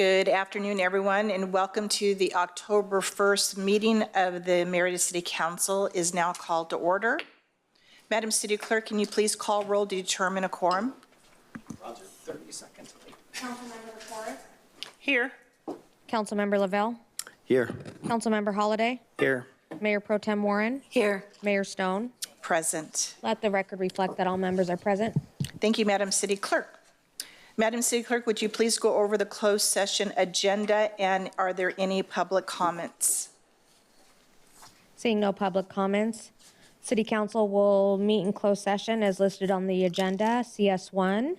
Good afternoon, everyone, and welcome to the October 1st meeting of the Murrieta City Council is now called to order. Madam City Clerk, can you please call roll to determine a quorum? Roger, 30 seconds. Councilmember Forrest? Here. Councilmember Lavelle? Here. Councilmember Holliday? Here. Mayor Pro Tem Warren? Here. Mayor Stone? Present. Let the record reflect that all members are present. Thank you, Madam City Clerk. Madam City Clerk, would you please go over the closed session agenda, and are there any public comments? Seeing no public comments, City Council will meet in closed session as listed on the agenda, CS1.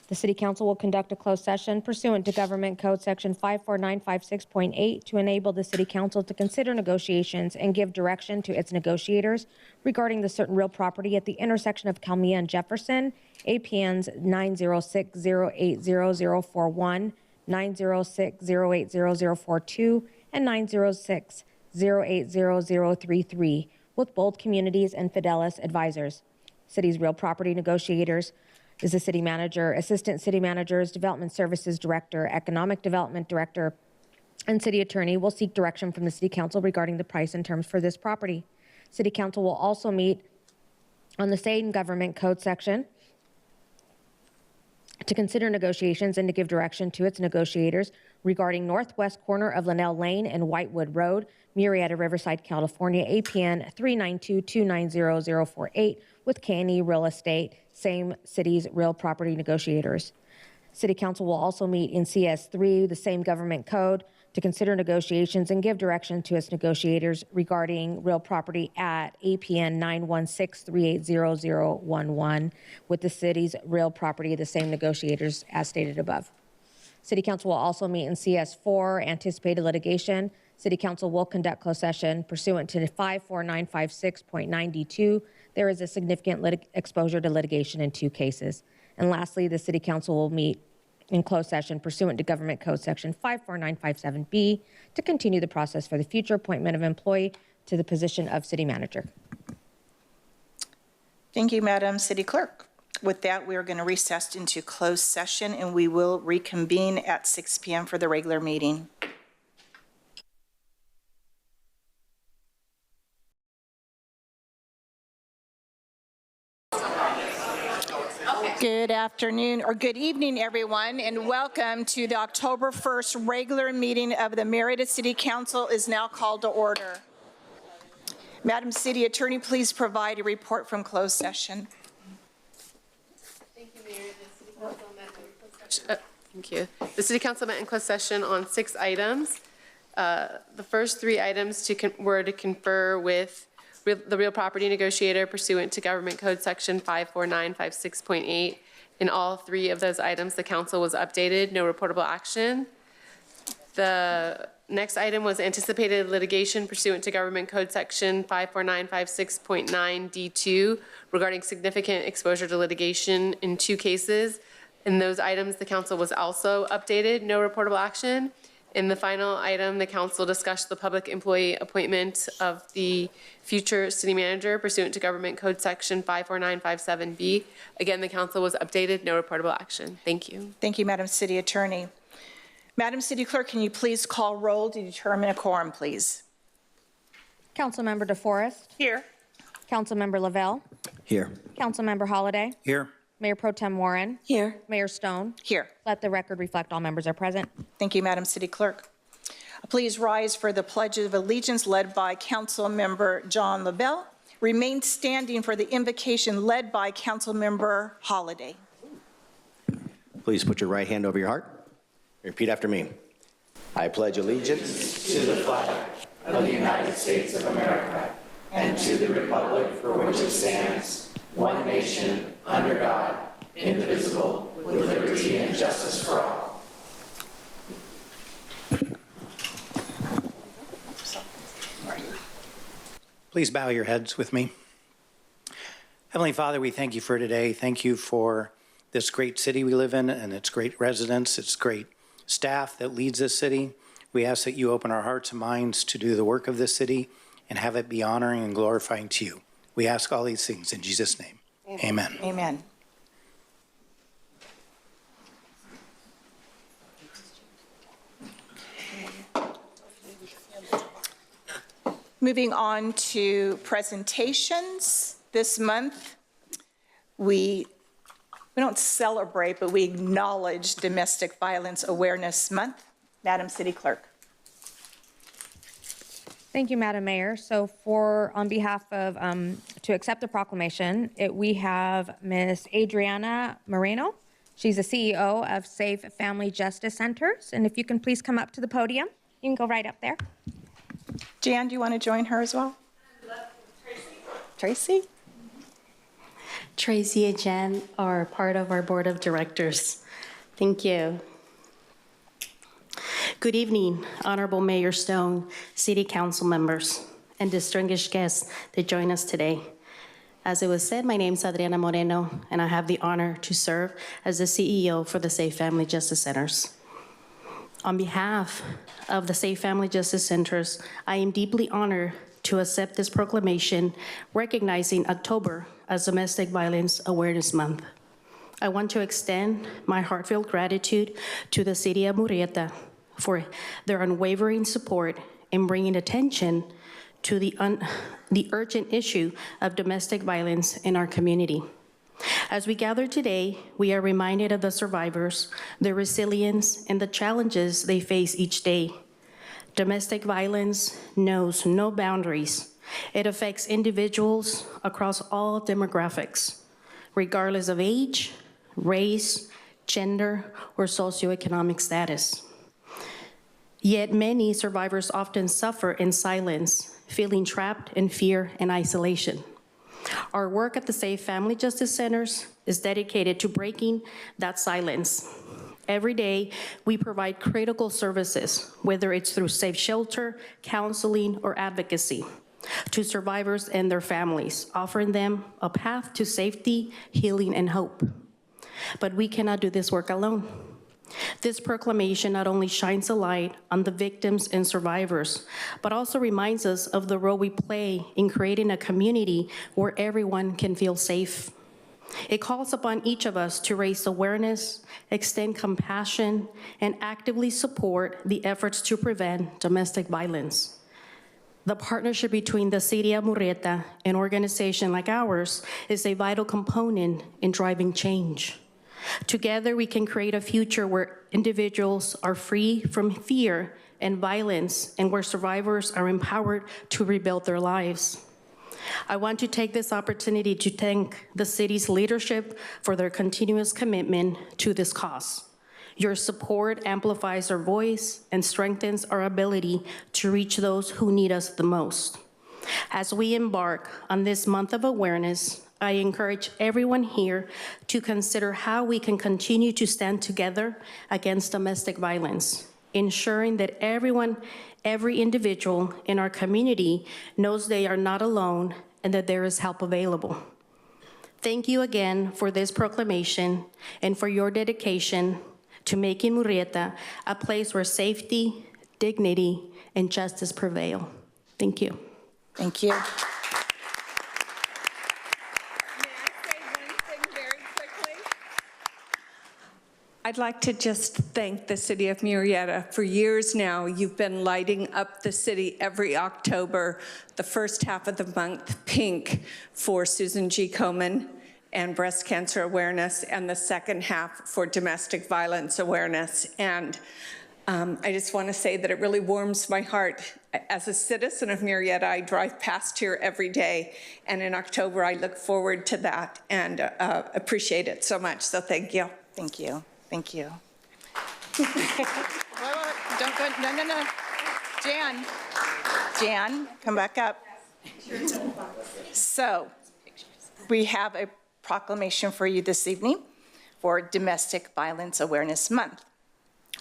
The City Council will conduct a closed session pursuant to Government Code Section 54956.8 to enable the City Council to consider negotiations and give direction to its negotiators regarding the certain real property at the intersection of Kalmia and Jefferson, APNs 906080041, 906080042, and 906080033 with Bold Communities and Fidelis Advisors. City's real property negotiators is the city manager, assistant city managers, development services director, economic development director, and city attorney will seek direction from the City Council regarding the price and terms for this property. City Council will also meet on the same Government Code section to consider negotiations and to give direction to its negotiators regarding northwest corner of Linnell Lane and Whitewood Road, Murrieta, Riverside, California, APN 392290048 with K&E Real Estate, same city's real property negotiators. City Council will also meet in CS3, the same government code, to consider negotiations and give direction to its negotiators regarding real property at APN 916380011 with the city's real property, the same negotiators as stated above. City Council will also meet in CS4, anticipated litigation. City Council will conduct closed session pursuant to 54956.9D2. There is a significant exposure to litigation in 2 cases. And lastly, the City Council will meet in closed session pursuant to Government Code Section 54957B to continue the process for the future appointment of employee to the position of City Manager. Thank you, Madam City Clerk. With that, we are going to recess into closed session, and we will reconvene at 6 p.m. for the regular meeting. Good afternoon or good evening, everyone, and welcome to the October 1st regular meeting of the Murrieta City Council is now called to order. Madam City Attorney, please provide a report from closed session. Thank you, Mayor. The City Council met in closed session. Thank you. The City Council met in closed session on 6 items. The first 3 items were to confer with the real property negotiator pursuant to Government Code Section 54956.8. In all 3 of those items, the council was updated, no reportable action. The next item was anticipated litigation pursuant to Government Code Section 54956.9D2 regarding significant exposure to litigation in 2 cases. In those items, the council was also updated, no reportable action. In the final item, the council discussed the public employee appointment of the future city manager pursuant to Government Code Section 54957B. Again, the council was updated, no reportable action. Thank you. Thank you, Madam City Attorney. Madam City Clerk, can you please call roll to determine a quorum, please? Councilmember DeForest? Here. Councilmember Lavelle? Here. Councilmember Holliday? Here. Mayor Pro Tem Warren? Here. Mayor Stone? Here. Let the record reflect all members are present. Thank you, Madam City Clerk. Please rise for the Pledge of Allegiance led by Council Member John Lavelle. Remain standing for the invocation led by Council Member Holliday. Please put your right hand over your heart. Repeat after me. I pledge allegiance to the flag of the United States of America and to the republic for which it stands, one nation, under God, indivisible, with liberty and justice for all. Please bow your heads with me. Heavenly Father, we thank you for today. Thank you for this great city we live in and its great residents, its great staff that leads this city. We ask that you open our hearts and minds to do the work of this city and have it be honoring and glorifying to you. We ask all these things in Jesus' name. Amen. Amen. Moving on to presentations. This month, we don't celebrate, but we acknowledge Domestic Violence Awareness Month. Madam City Clerk. Thank you, Madam Mayor. So on behalf of, to accept the proclamation, we have Ms. Adriana Moreno. She's the CEO of Safe Family Justice Centers. And if you can please come up to the podium, you can go right up there. Jan, do you want to join her as well? Tracy? Tracy and Jan are part of our board of directors. Thank you. Good evening, Honorable Mayor Stone, City Council members, and distinguished guests that join us today. As it was said, my name is Adriana Moreno, and I have the honor to serve as the CEO for the Safe Family Justice Centers. On behalf of the Safe Family Justice Centers, I am deeply honored to accept this proclamation recognizing October as Domestic Violence Awareness Month. I want to extend my heartfelt gratitude to the City of Murrieta for their unwavering support in bringing attention to the urgent issue of domestic violence in our community. As we gather today, we are reminded of the survivors, their resilience, and the challenges they face each day. Domestic violence knows no boundaries. It affects individuals across all demographics, regardless of age, race, gender, or socioeconomic status. Yet many survivors often suffer in silence, feeling trapped in fear and isolation. Our work at the Safe Family Justice Centers is dedicated to breaking that silence. Every day, we provide critical services, whether it's through safe shelter, counseling, or advocacy, to survivors and their families, offering them a path to safety, healing, and hope. But we cannot do this work alone. This proclamation not only shines a light on the victims and survivors, but also reminds us of the role we play in creating a community where everyone can feel safe. It calls upon each of us to raise awareness, extend compassion, and actively support the efforts to prevent domestic violence. The partnership between the City of Murrieta and organizations like ours is a vital component in driving change. Together, we can create a future where individuals are free from fear and violence and where survivors are empowered to rebuild their lives. I want to take this opportunity to thank the city's leadership for their continuous commitment to this cause. Your support amplifies our voice and strengthens our ability to reach those who need us the most. As we embark on this month of awareness, I encourage everyone here to consider how we can continue to stand together against domestic violence, ensuring that every individual in our community knows they are not alone and that there is help available. Thank you again for this proclamation and for your dedication to making Murrieta a place where safety, dignity, and justice prevail. Thank you. Thank you. I'd like to just thank the City of Murrieta. For years now, you've been lighting up the city every October, the first half of the month pink for Susan G. Komen and breast cancer awareness, and the second half for domestic violence awareness. And I just want to say that it really warms my heart. As a citizen of Murrieta, I drive past here every day, and in October, I look forward to that and appreciate it so much. So thank you. Thank you. Thank you. Wait, don't go, no. Jan, come back up. So, we have a proclamation for you this evening for Domestic Violence Awareness Month.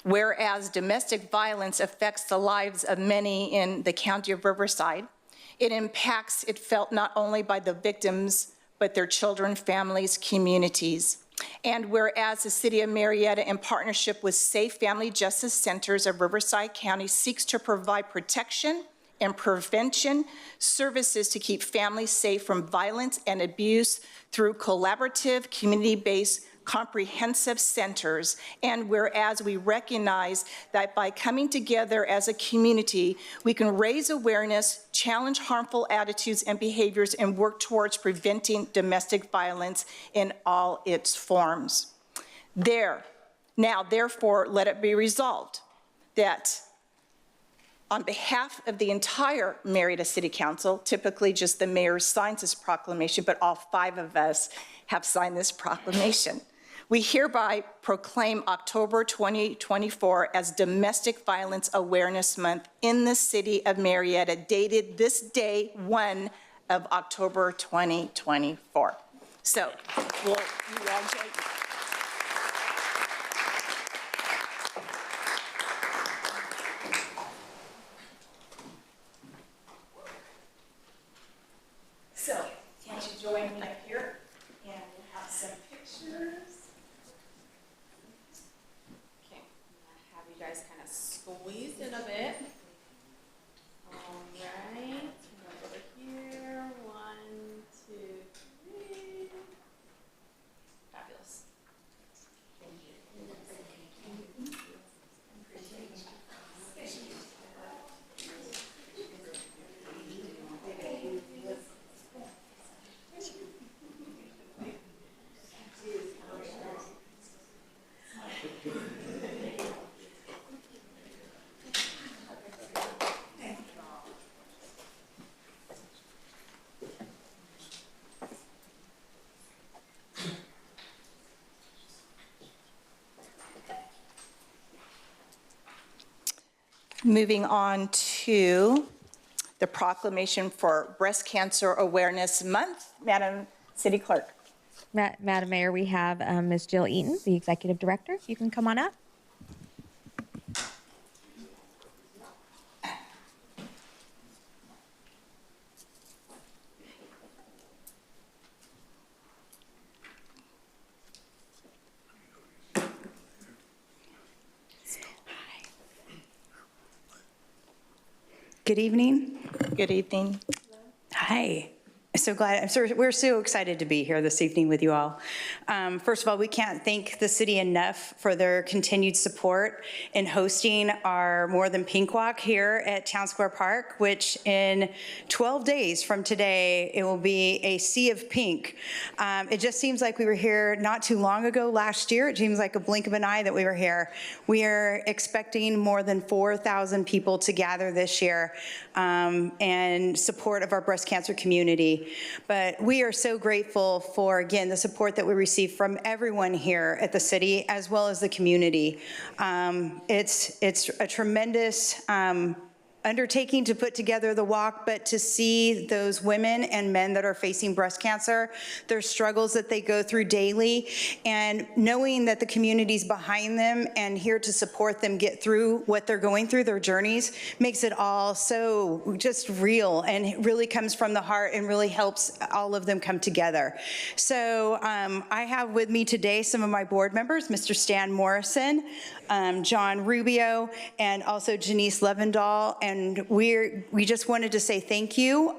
Whereas domestic violence affects the lives of many in the county of Riverside, it felt not only by the victims, but their children, families, communities. And whereas the City of Murrieta, in partnership with Safe Family Justice Centers of Riverside County, seeks to provide protection and prevention services to keep families safe from violence and abuse through collaborative, community-based comprehensive centers, and whereas we recognize that by coming together as a community, we can raise awareness, challenge harmful attitudes and behaviors, and work towards preventing domestic violence in all its forms. Now, therefore, let it be resolved that on behalf of the entire Murrieta City Council, typically just the mayor signs this proclamation, but all 5 of us have signed this proclamation. We hereby proclaim October 2024 as Domestic Violence Awareness Month in the city of Murrieta, dated this day, 1 of October 2024. So, will you all join me? So, can't you join me up here? And we'll have some pictures. Okay, I'm gonna have you guys kind of squeeze in a bit. All right, over here, 1, 2, 3. Fabulous. Moving on to the proclamation for Breast Cancer Awareness Month. Madam City Clerk. Madam Mayor, we have Ms. Jill Eaton, the Executive Director. You can come on up. Good evening. Good evening. Hi. We're so excited to be here this evening with you all. First of all, we can't thank the city enough for their continued support in hosting our More Than Pink Walk here at Town Square Park, which in 12 days from today, it will be a sea of pink. It just seems like we were here not too long ago last year. It seems like a blink of an eye that we were here. We are expecting more than 4,000 people to gather this year in support of our breast cancer community. But we are so grateful for, again, the support that we receive from everyone here at the city as well as the community. It's a tremendous undertaking to put together the walk, but to see those women and men that are facing breast cancer, their struggles that they go through daily, and knowing that the community's behind them and here to support them get through what they're going through, their journeys, makes it all so just real, and it really comes from the heart and really helps all of them come together. So I have with me today some of my board members, Mr. Stan Morrison, John Rubio, and also Janice Levendahl. And we just wanted to say thank you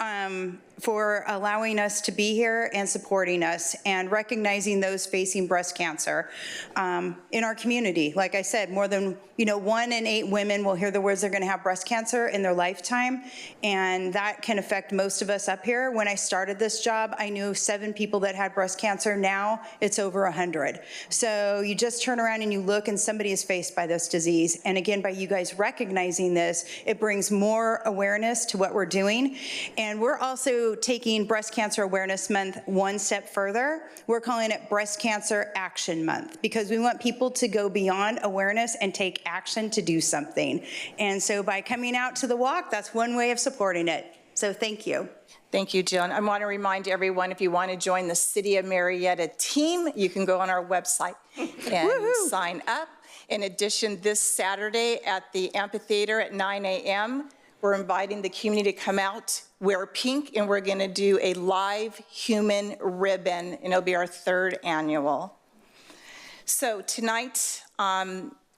for allowing us to be here and supporting us and recognizing those facing breast cancer in our community. Like I said, more than 1 in 8 women will hear the words they're going to have breast cancer in their lifetime, and that can affect most of us up here. When I started this job, I knew 7 people that had breast cancer. Now it's over 100. So you just turn around and you look, and somebody is faced by this disease. And again, by you guys recognizing this, it brings more awareness to what we're doing. And we're also taking Breast Cancer Awareness Month one step further. We're calling it Breast Cancer Action Month, because we want people to go beyond awareness and take action to do something. And so by coming out to the walk, that's one way of supporting it. So thank you. Thank you, Jill. And I want to remind everyone, if you want to join the City of Murrieta team, you can go on our website and sign up. In addition, this Saturday at the amphitheater at 9 a.m., we're inviting the community to come out, wear pink, and we're going to do a live human ribbon, and it'll be our 3rd annual. So tonight,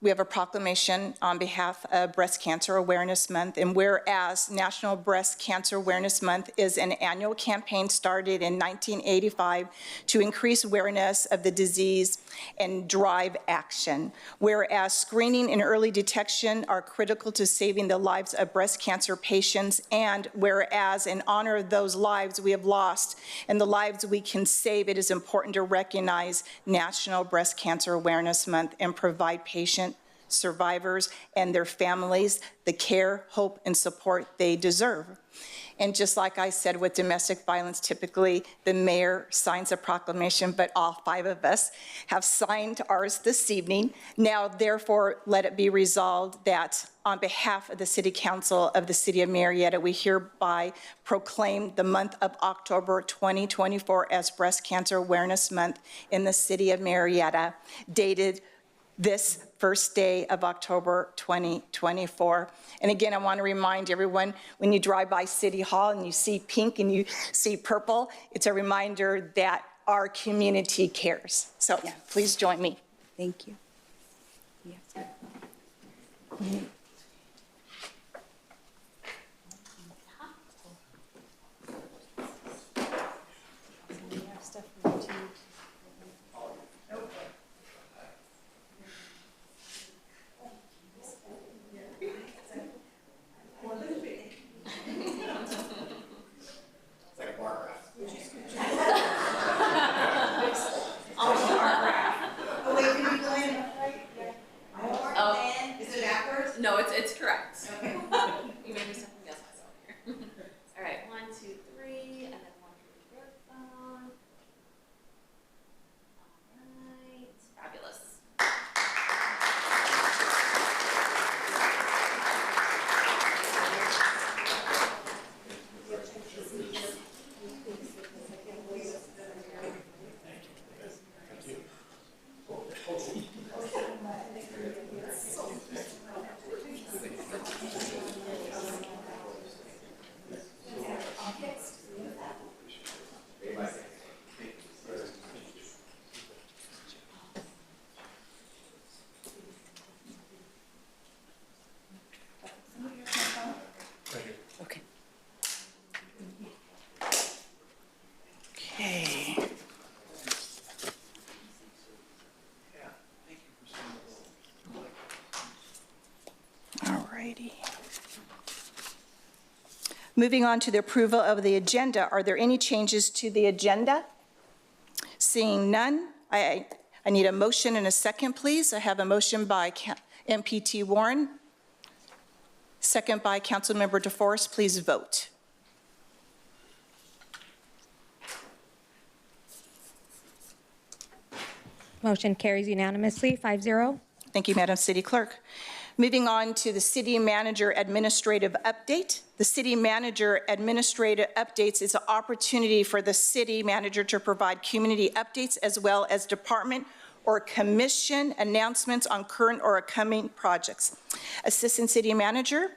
we have a proclamation on behalf of Breast Cancer Awareness Month, and whereas National Breast Cancer Awareness Month is an annual campaign started in 1985 to increase awareness of the disease and drive action, whereas screening and early detection are critical to saving the lives of breast cancer patients, and whereas in honor of those lives we have lost and the lives we can save, it is important to recognize National Breast Cancer Awareness Month and provide patient survivors and their families the care, hope, and support they deserve. And just like I said, with domestic violence, typically the mayor signs a proclamation, but all 5 of us have signed ours this evening. Now, therefore, let it be resolved that on behalf of the City Council of the City of Murrieta, we hereby proclaim the month of October 2024 as Breast Cancer Awareness Month in the City of Murrieta, dated this first day of October 2024. And again, I want to remind everyone, when you drive by City Hall and you see pink and you see purple, it's a reminder that our community cares. So please join me. Thank you. Yes. No, it's correct. Okay. You made me second guess myself here. All right, 1, 2, 3, and then 1 for your phone. All right, fabulous. Okay. Okay. All righty. Moving on to the approval of the agenda. Are there any changes to the agenda? Seeing none, I need a motion and a second, please. I have a motion by MPT Warren, second by Councilmember DeForest. Please vote. Motion carries unanimously, 5-0. Thank you, Madam City Clerk. Moving on to the City Manager Administrative Update. The City Manager Administrative Updates is an opportunity for the City Manager to provide community updates as well as department or commission announcements on current or upcoming projects. Assistant City Manager.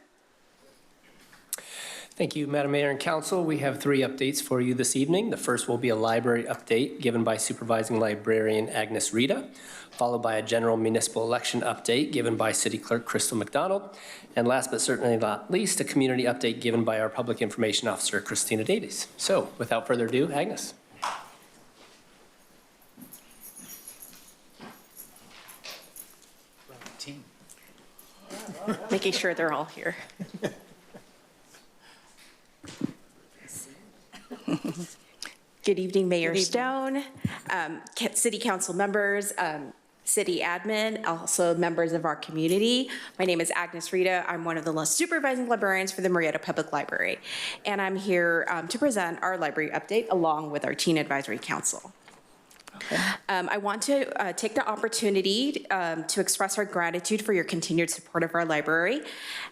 Thank you, Madam Mayor and Council. We have 3 updates for you this evening. The first will be a library update given by Supervising Librarian Agnes Rita, followed by a general municipal election update given by City Clerk Crystal McDonald, and last but certainly not least, a community update given by our Public Information Officer, Christina Davies. So without further ado, Agnes. Making sure they're all here. Good evening, Mayor Stone, City Council members, City Admin, also members of our community. My name is Agnes Rita. I'm one of the supervising librarians for the Murrieta Public Library, and I'm here to present our library update along with our Teen Advisory Council. I want to take the opportunity to express our gratitude for your continued support of our library.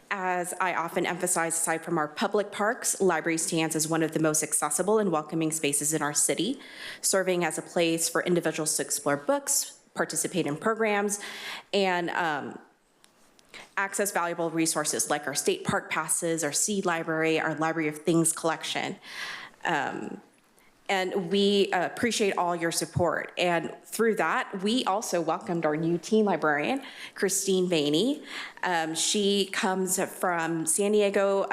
As I often emphasize, aside from our public parks, library stands as one of the most accessible and welcoming spaces in our city, serving as a place for individuals to explore books, participate in programs, and access valuable resources like our state park passes, our seed library, our Library of Things collection. And we appreciate all your support. And through that, we also welcomed our new teen librarian, Christine Vaney. She comes from San Diego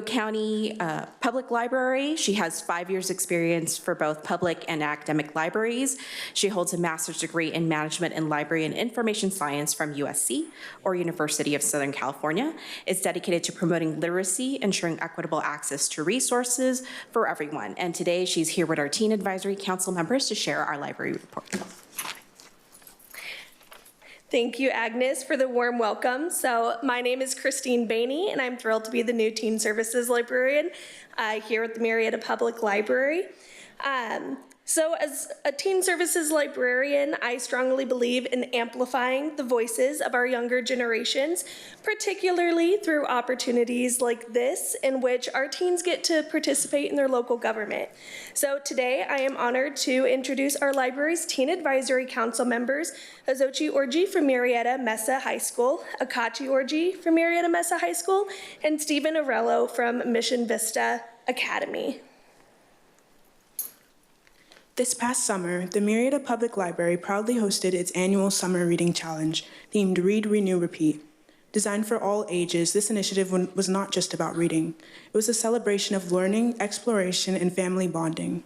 County Public Library. She has 5 years experience for both public and academic libraries. She holds a master's degree in management in library and information science from USC or University of Southern California. It's dedicated to promoting literacy, ensuring equitable access to resources for everyone. And today she's here with our Teen Advisory Council members to share our library report. Thank you, Agnes, for the warm welcome. So my name is Christine Vaney, and I'm thrilled to be the new Teen Services Librarian here at the Murrieta Public Library. So as a Teen Services Librarian, I strongly believe in amplifying the voices of our younger generations, particularly through opportunities like this, in which our teens get to participate in their local government. So today, I am honored to introduce our library's Teen Advisory Council members, Azochi Orji from Murrieta Mesa High School, Akachi Orji from Murrieta Mesa High School, and Stephen Arello from Mission Vista Academy. This past summer, the Murrieta Public Library proudly hosted its annual Summer Reading Challenge, themed Read, Renew, Repeat. Designed for all ages, this initiative was not just about reading. It was a celebration of learning, exploration, and family bonding.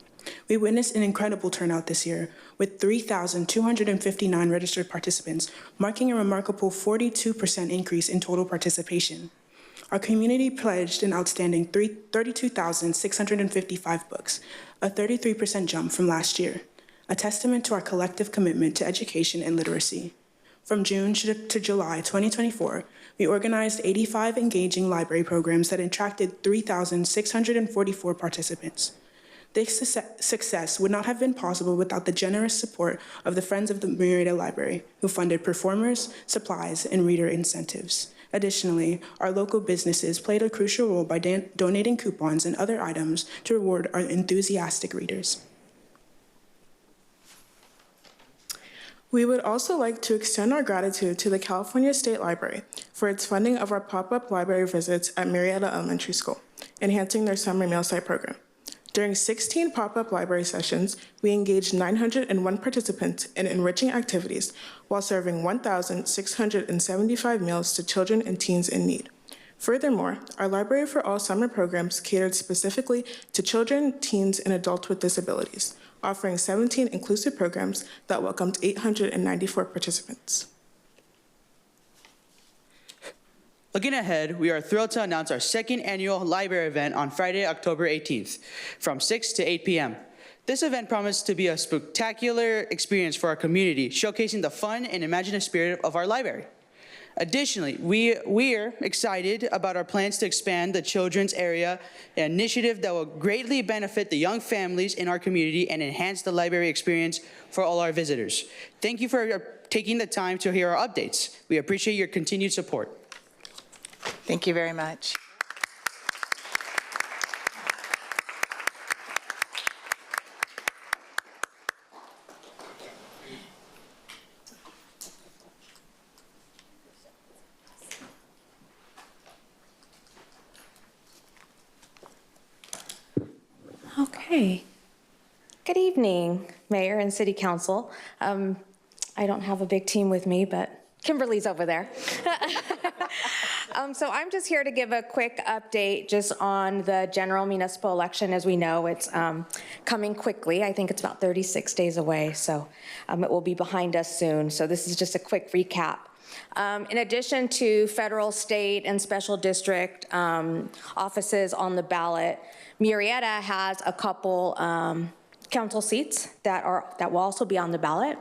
We witnessed an incredible turnout this year, with 3,259 registered participants, marking a remarkable 42% increase in total participation. Our community pledged an outstanding 32,655 books, a 33% jump from last year, a testament to our collective commitment to education and literacy. From June to July 2024, we organized 85 engaging library programs that attracted 3,644 participants. This success would not have been possible without the generous support of the Friends of the Murrieta Library, who funded performers, supplies, and reader incentives. Additionally, our local businesses played a crucial role by donating coupons and other items to reward our enthusiastic readers. We would also like to extend our gratitude to the California State Library for its funding of our pop-up library visits at Murrieta Elementary School, enhancing their summer meal site program. During 16 pop-up library sessions, we engaged 901 participants in enriching activities while serving 1,675 meals to children and teens in need. Furthermore, our Library for All summer programs catered specifically to children, teens, and adults with disabilities, offering 17 inclusive programs that welcomed 894 participants. Looking ahead, we are thrilled to announce our second annual library event on Friday, October 18th, from 6 to 8 p.m. This event promised to be a spectacular experience for our community, showcasing the fun and imaginative spirit of our library. Additionally, we're excited about our plans to expand the children's area, an initiative that will greatly benefit the young families in our community and enhance the library experience for all our visitors. Thank you for taking the time to hear our updates. We appreciate your continued support. Thank you very much. Okay. Good evening, Mayor and City Council. I don't have a big team with me, but Kimberly's over there. So I'm just here to give a quick update just on the general municipal election. As we know, it's coming quickly. I think it's about 36 days away, so it will be behind us soon. So this is just a quick recap. In addition to federal, state, and special district offices on the ballot, Murrieta has a couple council seats that will also be on the ballot.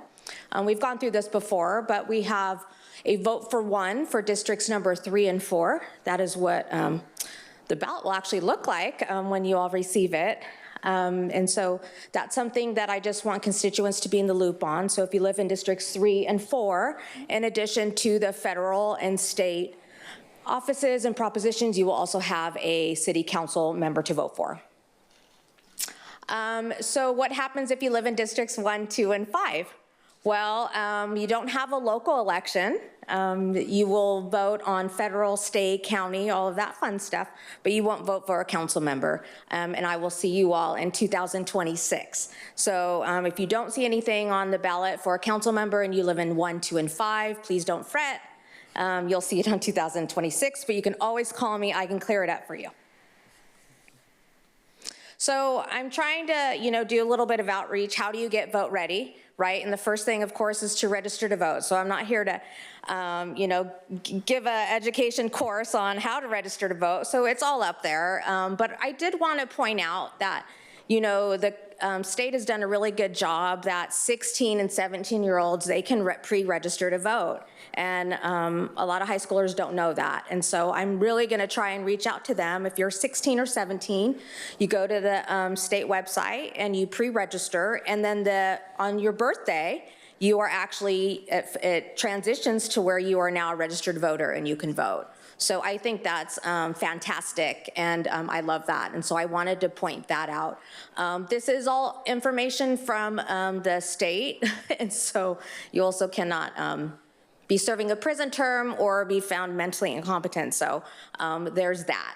We've gone through this before, but we have a vote for one for districts number 3 and 4. That is what the ballot will actually look like when you all receive it. And so that's something that I just want constituents to be in the loop on. So if you live in districts 3 and 4, in addition to the federal and state offices and propositions, you will also have a city council member to vote for. So what happens if you live in districts 1, 2, and 5? Well, you don't have a local election. You will vote on federal, state, county, all of that fun stuff, but you won't vote for a council member. And I will see you all in 2026. So if you don't see anything on the ballot for a council member and you live in 1, 2, and 5, please don't fret. You'll see it on 2026, but you can always call me. I can clear it up for you. So I'm trying to, do a little bit of outreach. How do you get vote ready, right? And the first thing, of course, is to register to vote. So I'm not here to, give an education course on how to register to vote. So it's all up there. But I did want to point out that, the state has done a really good job that 16 and 17-year-olds, they can pre-register to vote. And a lot of high schoolers don't know that. And so I'm really going to try and reach out to them. If you're 16 or 17, you go to the state website and you pre-register. And then on your birthday, you are actually, it transitions to where you are now a registered voter and you can vote. So I think that's fantastic, and I love that. And so I wanted to point that out. This is all information from the state, and so you also cannot be serving a prison term or be found mentally incompetent. So there's that.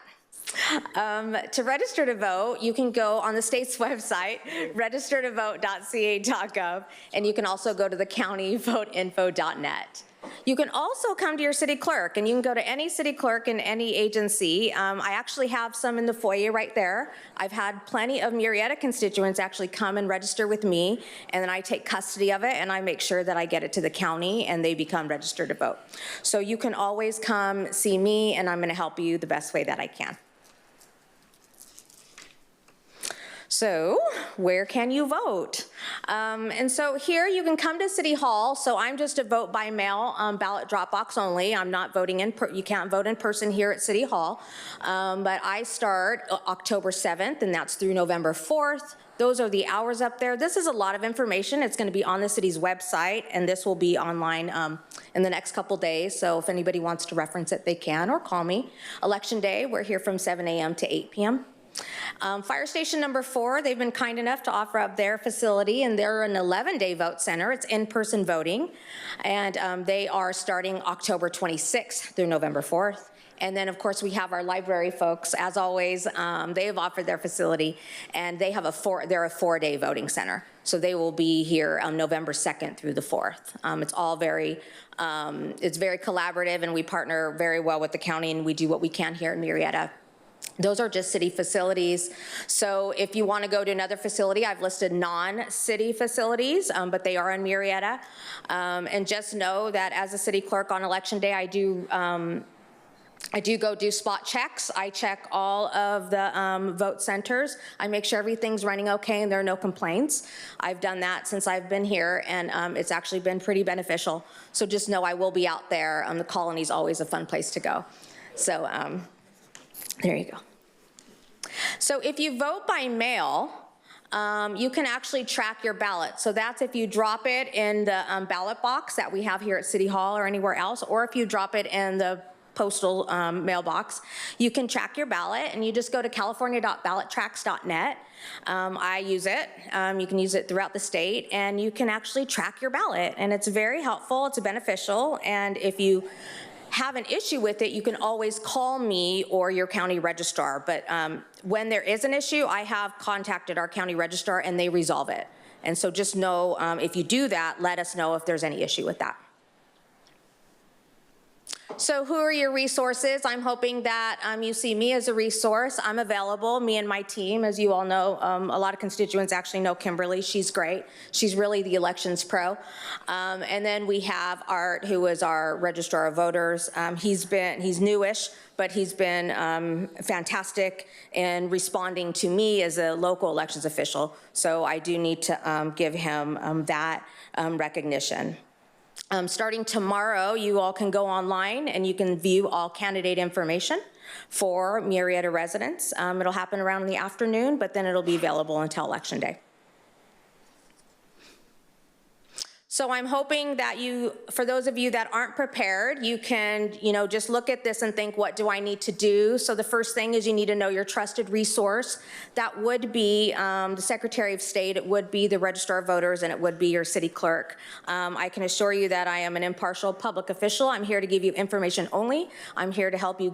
To register to vote, you can go on the state's website, registertovote.ca.gov, and you can also go to the countyvoteinfo.net. You can also come to your city clerk, and you can go to any city clerk in any agency. I actually have some in the foyer right there. I've had plenty of Murrieta constituents actually come and register with me, and then I take custody of it, and I make sure that I get it to the county, and they become registered to vote. So you can always come see me, and I'm going to help you the best way that I can. So where can you vote? And so here you can come to City Hall. So I'm just a vote by mail ballot drop box only. I'm not voting you can't vote in person here at City Hall. But I start October 7th, and that's through November 4th. Those are the hours up there. This is a lot of information. It's going to be on the city's website, and this will be online in the next couple days. So if anybody wants to reference it, they can, or call me. Election day, we're here from 7 a.m. to 8 p.m. Fire station number 4, they've been kind enough to offer up their facility, and they're an 11-day vote center. It's in-person voting, and they are starting October 26th through November 4th. And then, of course, we have our library folks. As always, they have offered their facility, and they have they're a 4-day voting center. So they will be here November 2nd through the 4th. It's all it's very collaborative, and we partner very well with the county, and we do what we can here in Murrieta. Those are just city facilities. So if you want to go to another facility, I've listed non-city facilities, but they are in Murrieta. And just know that as a city clerk on election day, I do go do spot checks. I check all of the vote centers. I make sure everything's running okay and there are no complaints. I've done that since I've been here, and it's actually been pretty beneficial. So just know I will be out there. The colony's always a fun place to go. So there you go. So if you vote by mail, you can actually track your ballot. So that's if you drop it in the ballot box that we have here at City Hall or anywhere else, or if you drop it in the postal mailbox, you can track your ballot, and you just go to california.ballottracks.net. I use it. You can use it throughout the state, and you can actually track your ballot, and it's very helpful. It's beneficial, and if you have an issue with it, you can always call me or your county registrar. But when there is an issue, I have contacted our county registrar, and they resolve it. And so just know, if you do that, let us know if there's any issue with that. So who are your resources? I'm hoping that you see me as a resource. I'm available, me and my team. As you all know, a lot of constituents actually know Kimberly. She's great. She's really the elections pro. And then we have Art, who is our registrar of voters. He's newish, but he's been fantastic in responding to me as a local elections official. So I do need to give him that recognition. Starting tomorrow, you all can go online and you can view all candidate information for Murrieta residents. It'll happen around in the afternoon, but then it'll be available until Election Day. So I'm hoping that for those of you that aren't prepared, you can, just look at this and think, what do I need to do? So the first thing is you need to know your trusted resource. That would be the Secretary of State, it would be the Registrar of Voters, and it would be your city clerk. I can assure you that I am an impartial public official. I'm here to give you information only. I'm here to help you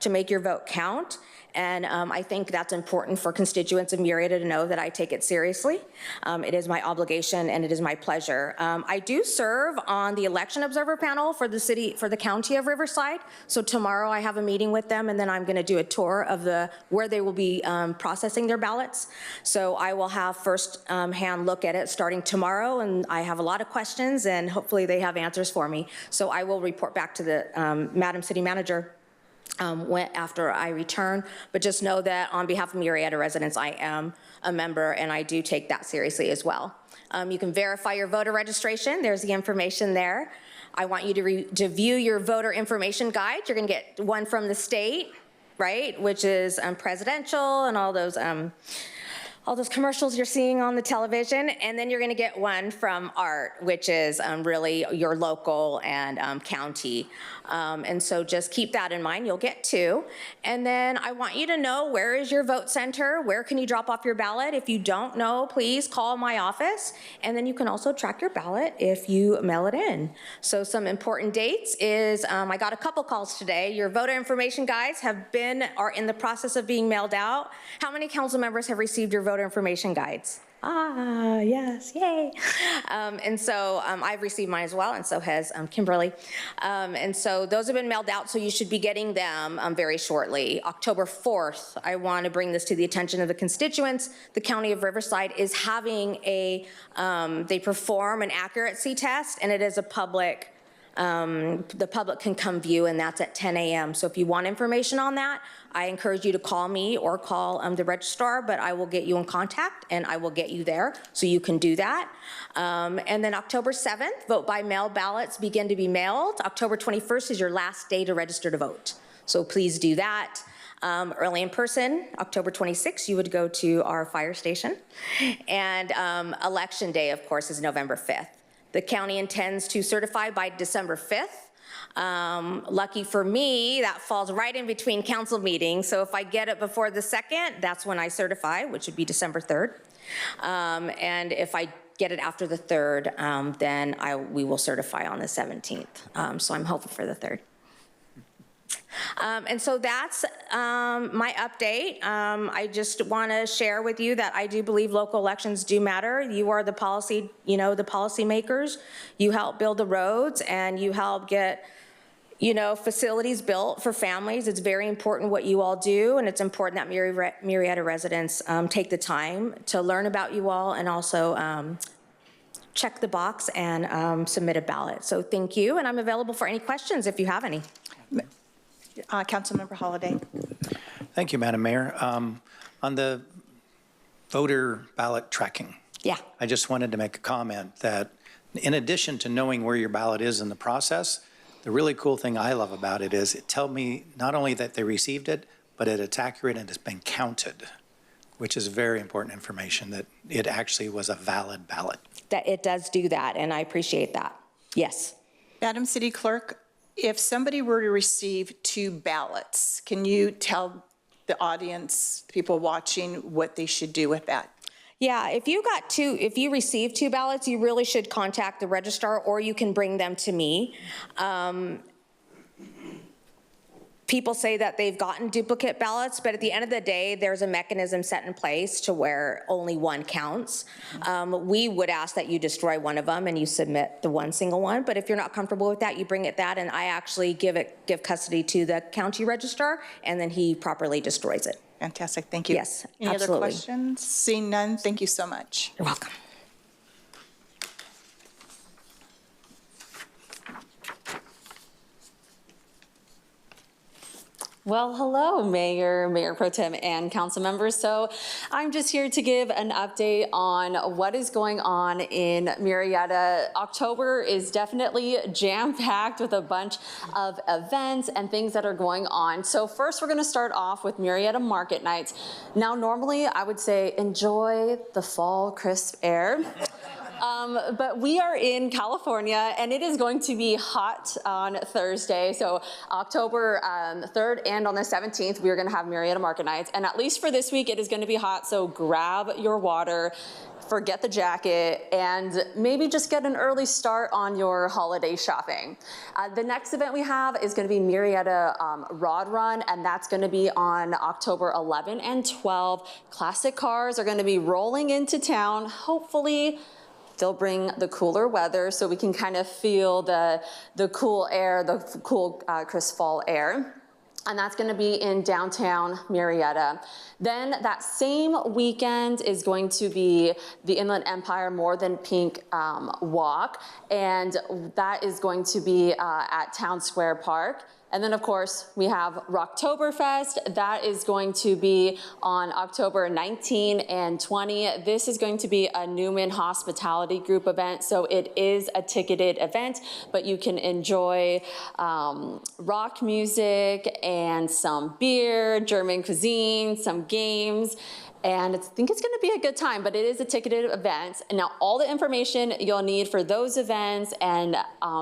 to make your vote count. And I think that's important for constituents of Murrieta to know that I take it seriously. It is my obligation and it is my pleasure. I do serve on the election observer panel for the county of Riverside. So tomorrow I have a meeting with them, and then I'm going to do a tour of where they will be processing their ballots. So I will have first-hand look at it starting tomorrow, and I have a lot of questions, and hopefully they have answers for me. So I will report back to the Madam City Manager after I return, but just know that on behalf of Murrieta residents, I am a member and I do take that seriously as well. You can verify your voter registration. There's the information there. I want you to view your voter information guide. You're gonna get one from the state, right, which is presidential and all those commercials you're seeing on the television, and then you're gonna get one from ART, which is really your local and county. And so just keep that in mind, you'll get two. And then I want you to know, where is your vote center? Where can you drop off your ballot? If you don't know, please call my office. And then you can also track your ballot if you mail it in. So some important dates is, I got a couple calls today. Your voter information guides are in the process of being mailed out. How many council members have received your voter information guides? Yes, yay. And so I've received mine as well, and so has Kimberly. And so those have been mailed out, so you should be getting them very shortly. October 4th, I want to bring this to the attention of the constituents. The County of Riverside is having they perform an accuracy test, and it is a public, the public can come view, and that's at 10 a.m. So if you want information on that, I encourage you to call me or call the registrar, but I will get you in contact and I will get you there so you can do that. And then October 7th, vote by mail ballots begin to be mailed. October 21st is your last day to register to vote. So please do that. Early in person, October 26th, you would go to our fire station. And election day, of course, is November 5th. The county intends to certify by December 5th. Lucky for me, that falls right in between council meetings. So if I get it before the 2nd, that's when I certify, which would be December 3rd. And if I get it after the 3rd, then we will certify on the 17th. So I'm hoping for the 3rd. And so that's my update. I just want to share with you that I do believe local elections do matter. You are the policy, the policy makers. You help build the roads and you help get, facilities built for families. It's very important what you all do, and it's important that Murrieta residents take the time to learn about you all and also check the box and submit a ballot. So thank you, and I'm available for any questions if you have any. Councilmember Holliday. Thank you, Madam Mayor. On the voter ballot tracking. Yeah. I just wanted to make a comment that in addition to knowing where your ballot is in the process, the really cool thing I love about it is it tells me not only that they received it, but it's accurate and it's been counted, which is very important information, that it actually was a valid ballot. That it does do that, and I appreciate that. Yes. Madam City Clerk, if somebody were to receive 2 ballots, can you tell the audience, people watching, what they should do with that? Yeah, if you receive 2 ballots, you really should contact the registrar, or you can bring them to me. People say that they've gotten duplicate ballots, but at the end of the day, there's a mechanism set in place to where only one counts. We would ask that you destroy one of them and you submit the one single one, but if you're not comfortable with that, you bring it that, and I actually give custody to the county registrar, and then he properly destroys it. Fantastic, thank you. Yes, Any absolutely. other questions? Seeing none, thank you so much. You're welcome. Well, hello, Mayor Pro Tem, and council members. So I'm just here to give an update on what is going on in Murrieta. October is definitely jam-packed with a bunch of events and things that are going on. So first, we're going to start off with Murrieta Market Nights. Now, normally, I would say enjoy the fall crisp air. But we are in California, and it is going to be hot on Thursday. So October 3rd and on the 17th, we are going to have Murrieta Market Nights. And at least for this week, it is going to be hot. So grab your water, forget the jacket, and maybe just get an early start on your holiday shopping. The next event we have is going to be Murrieta Rod Run, and that's going to be on October 11 and 12. Classic cars are going to be rolling into town. Hopefully, they'll bring the cooler weather so we can kind of feel the cool air, the cool crisp fall air. And that's going to be in downtown Murrieta. Then that same weekend is going to be the Inland Empire More Than Pink walk, and that is going to be at Town Square Park. And then, of course, we have Rocktoberfest. That is going to be on October 19 and 20. This is going to be a Newman Hospitality Group event, so it is a ticketed event, but you can enjoy rock music and some beer, German cuisine, some games. And I think it's going to be a good time, but it is a ticketed event. And now all the information you'll need for those events and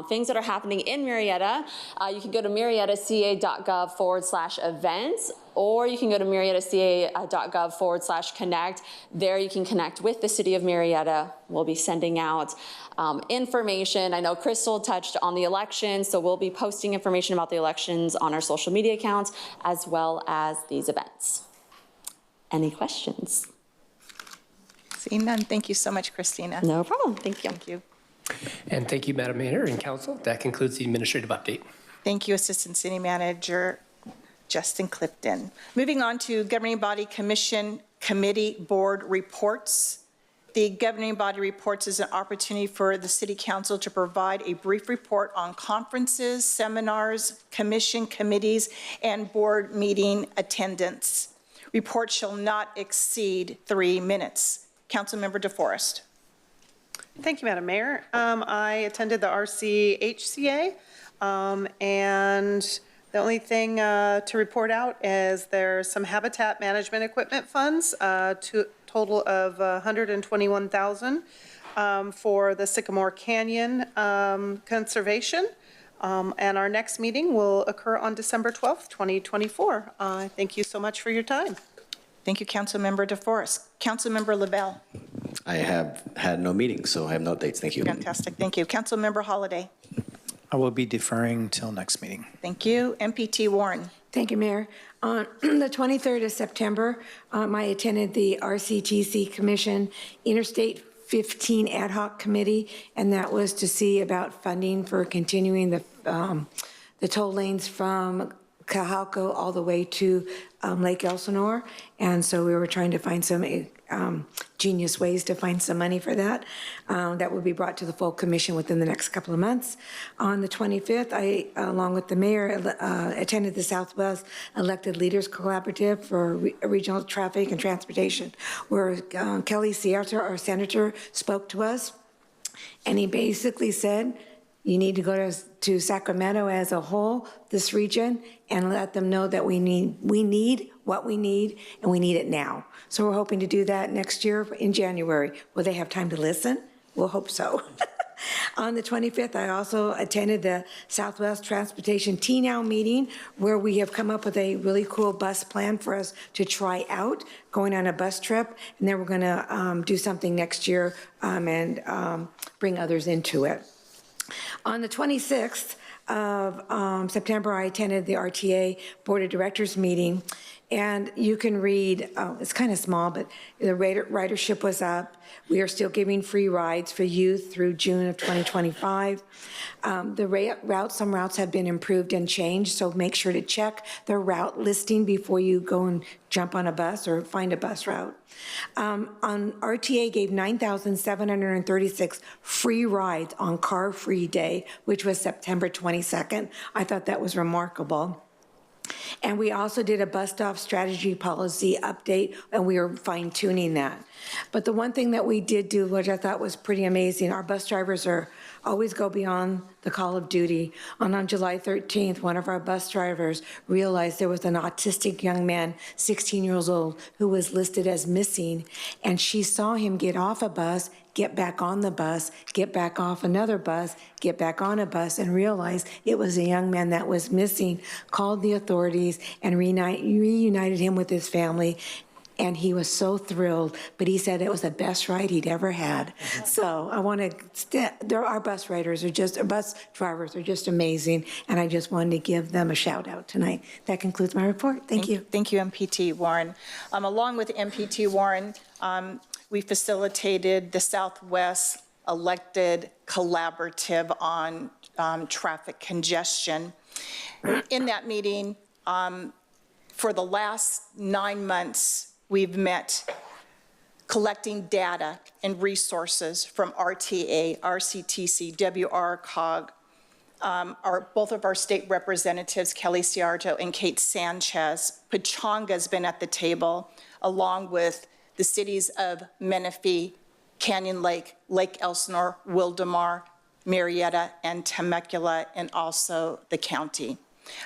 things that are happening in Murrieta, you can go to murrietaca.gov/events, or you can go to murrietaca.gov/connect. There you can connect with the City of Murrieta. We'll be sending out information. I know Crystal touched on the election, so we'll be posting information about the elections on our social media accounts, as well as these events. Any questions? Seeing none, thank you so much, Christina. No problem. Thank you. Thank you. And thank you, Madam Mayor and Council. That concludes the administrative update. Thank you, Assistant City Manager Justin Clifton. Moving on to Governing Body Commission Committee Board Reports. The Governing Body Reports is an opportunity for the City Council to provide a brief report on conferences, seminars, commission committees, and board meeting attendance. Report shall not exceed 3 minutes. Councilmember DeForest. Thank you, Madam Mayor. I attended the RCHCA, and the only thing to report out is there's some habitat management equipment funds, to total of $121,000 for the Sycamore Canyon conservation. And our next meeting will occur on December 12th, 2024. Thank you so much for your time. Thank you, Councilmember DeForest. Councilmember Lavelle. I have had no meetings, so I have no updates. Thank you. Fantastic, thank you. Councilmember Holliday. I will be deferring till next meeting. Thank you. MPT Warren. Thank you, Mayor. On the 23rd of September, I attended the RCTC Commission Interstate 15 Ad Hoc Committee, and that was to see about funding for continuing the toll lanes from Cajalco all the way to Lake Elsinore. And so we were trying to find some genius ways to find some money for that. That will be brought to the full commission within the next couple of months. On the 25th, I, along with the mayor, attended the Southwest Elected Leaders Collaborative for Regional Traffic and Transportation, where Kelly Sierra, our senator, spoke to us. And he basically said, you need to go to Sacramento as a whole, this region, and let them know that we need what we need, and we need it now. So we're hoping to do that next year in January. Will they have time to listen? We'll hope so. On the 25th, I also attended the Southwest Transportation T-Now meeting, where we have come up with a really cool bus plan for us to try out, going on a bus trip, and then we're going to do something next year and bring others into it. On the 26th of September, I attended the RTA Board of Directors meeting, and you can read, it's kind of small, but the ridership was up. We are still giving free rides for youth through June of 2025. Some routes have been improved and changed, so make sure to check the route listing before you go and jump on a bus or find a bus route. RTA gave 9,736 free rides on Car Free Day, which was September 22nd. I thought that was remarkable. And we also did a bus stop strategy policy update, and we are fine-tuning that. But the one thing that we did do, which I thought was pretty amazing, our bus drivers are always go beyond the call of duty. On July 13th, one of our bus drivers realized there was an autistic young man, 16 years old, who was listed as missing, and she saw him get off a bus, get back on the bus, get back off another bus, get back on a bus, and realized it was a young man that was missing, called the authorities, and reunited him with his family. And he was so thrilled, but he said it was the best ride he'd ever had. So I want to, our bus drivers are just amazing, and I just wanted to give them a shout out tonight. That concludes my report. Thank you. Thank you, MPT Warren. Along with MPT Warren, we facilitated the Southwest Elected Collaborative on traffic congestion. In that meeting, for the last 9 months, we've met collecting data and resources from RTA, RCTC, WRCOG, both of our state representatives, Kelly Ciarto and Kate Sanchez. Pechonga's been at the table, along with the cities of Menifee, Canyon Lake, Lake Elsinore, Wildomar, Murrieta, and Temecula, and also the county.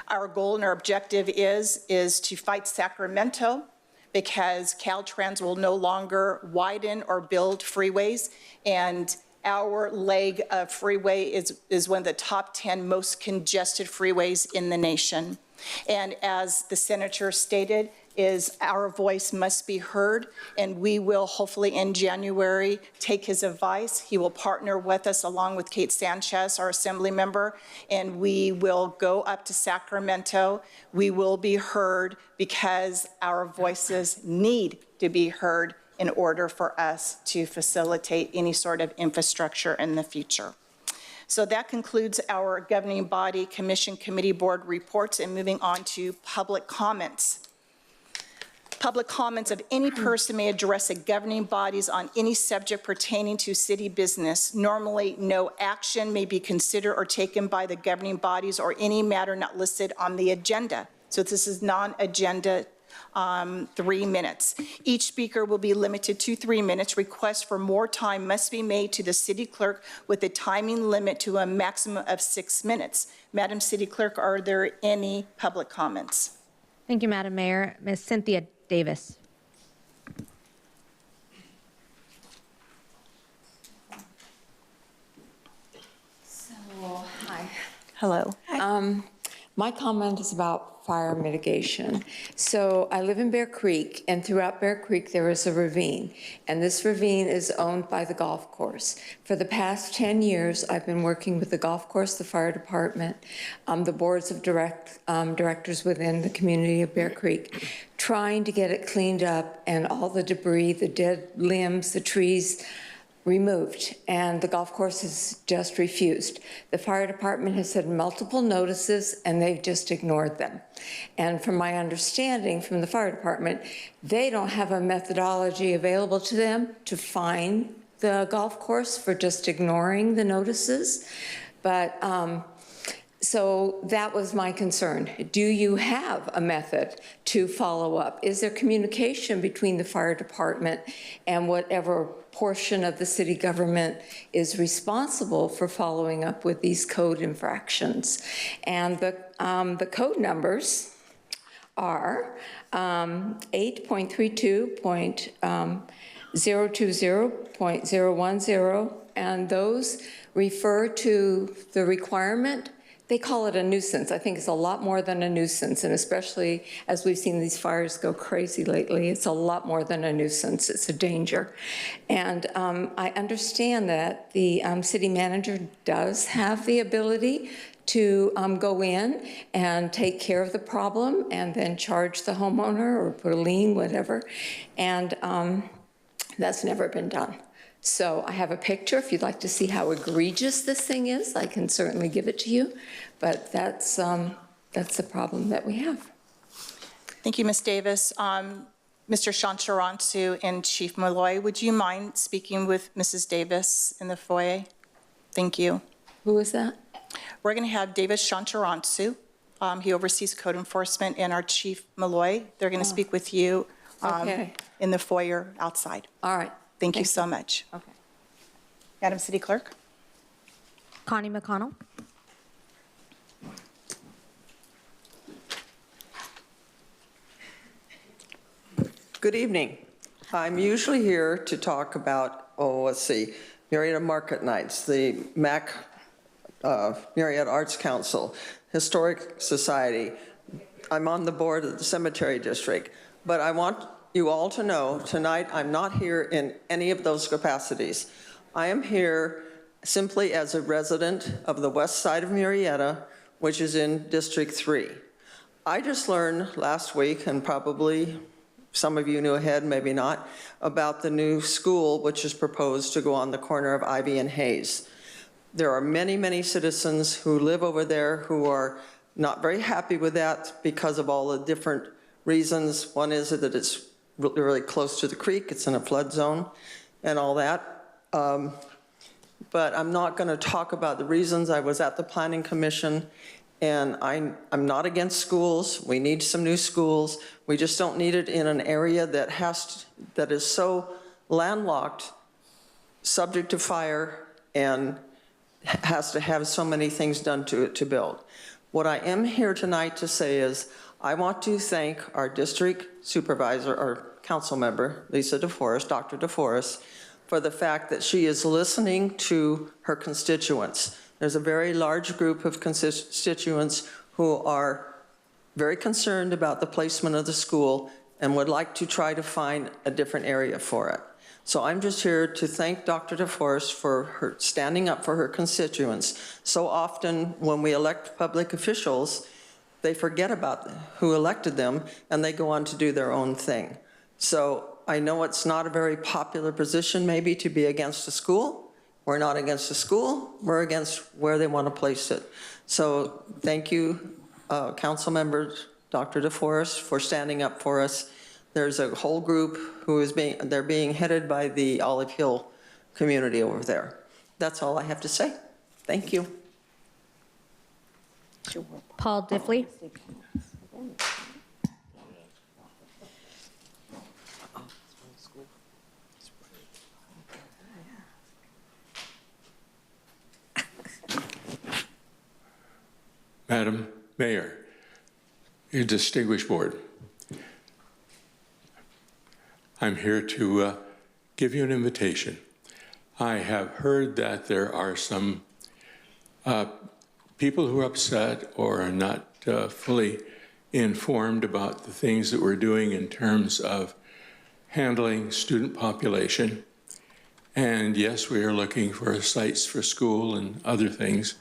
Our goal and our objective is to fight Sacramento, because Caltrans will no longer widen or build freeways, and our leg of freeway is one of the top 10 most congested freeways in the nation. And as the senator stated, is our voice must be heard, and we will hopefully in January take his advice. He will partner with us along with Kate Sanchez, our assembly member, and we will go up to Sacramento. We will be heard because our voices need to be heard in order for us to facilitate any sort of infrastructure in the future. So that concludes our governing body, commission, committee, board reports, and moving on to public comments. Public comments of any person may address the governing bodies on any subject pertaining to city business. Normally, no action may be considered or taken by the governing bodies or any matter not listed on the agenda. So this is non-agenda 3 minutes. Each speaker will be limited to 3 minutes. Requests for more time must be made to the city clerk with a timing limit to a maximum of 6 minutes. Madam City Clerk, are there any public comments? Thank you, Madam Mayor. Ms. Cynthia Davis. Hi. Hello. My comment is about fire mitigation. So I live in Bear Creek, and throughout Bear Creek there is a ravine, and this ravine is owned by the golf course. For the past 10 years, I've been working with the golf course, the fire department, the boards of directors within the community of Bear Creek, trying to get it cleaned up and all the debris, the dead limbs, the trees, removed, and the golf course has just refused. The fire department has had multiple notices and they've just ignored them. And from my understanding from the fire department, they don't have a methodology available to them to fine the golf course for just ignoring the notices. But so that was my concern. Do you have a method to follow up? Is there communication between the fire department and whatever portion of the city government is responsible for following up with these code infractions? And the code numbers are 8.32.020.010, and those refer to the requirement. They call it a nuisance. I think it's a lot more than a nuisance, and especially as we've seen these fires go crazy lately, it's a lot more than a nuisance. It's a danger. And I understand that the city manager does have the ability to go in and take care of the problem and then charge the homeowner or put a lien, whatever. And that's never been done. So I have a picture. If you'd like to see how egregious this thing is, I can certainly give it to you. But that's the problem that we have. Thank you, Ms. Davis. Mr. Shancharansu and Chief Malloy, would you mind speaking with Mrs. Davis in the foyer? Thank you. Who is that? We're going to have Davis Shancharansu. He oversees code enforcement, and our Chief Malloy. They're going to speak with you in the foyer outside. All right. Thank you so much. Okay. Madam City Clerk. Connie McConnell. Good evening. I'm usually here to talk about, Murrieta Market Nights, the MAC, Murrieta Arts Council, Historic Society. I'm on the board of the Cemetery District, but I want you all to know tonight I'm not here in any of those capacities. I am here simply as a resident of the west side of Murrieta, which is in District 3. I just learned last week, and probably some of you knew ahead, maybe not, about the new school which is proposed to go on the corner of Ivy and Hayes. There are many, many citizens who live over there who are not very happy with that because of all the different reasons. One is that it's really close to the creek, it's in a flood zone and all that. But I'm not going to talk about the reasons. I was at the Planning Commission, and I'm not against schools. We need some new schools. We just don't need it in an area that is so landlocked, subject to fire, and has to have so many things done to it to build. What I am here tonight to say is I want to thank our district supervisor or council member, Lisa DeForest, Dr. DeForest, for the fact that she is listening to her constituents. There's a very large group of constituents who are very concerned about the placement of the school and would like to try to find a different area for it. So I'm just here to thank Dr. DeForest for her standing up for her constituents. So often when we elect public officials, they forget about who elected them and they go on to do their own thing. So I know it's not a very popular position maybe to be against a school. We're not against the school, we're against where they want to place it. So thank you, council members, Dr. DeForest, for standing up for us. There's a whole group who is they're being headed by the Olive Hill community over there. That's all I have to say. Thank you. Paul Diffley. Madam Mayor, your distinguished board, I'm here to give you an invitation. I have heard that there are some people who are upset or are not fully informed about the things that we're doing in terms of handling student population. And yes, we are looking for sites for school and other things.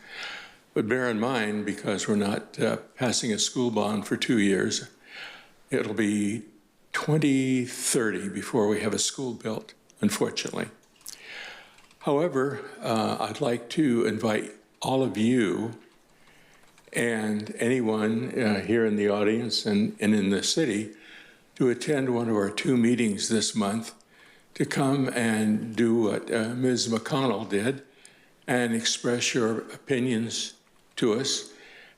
But bear in mind, because we're not passing a school bond for 2 years, it'll be 2030 before we have a school built, unfortunately. However, I'd like to invite all of you and anyone here in the audience and in the city to attend one of our 2 meetings this month, to come and do what Ms. McConnell did and express your opinions to us.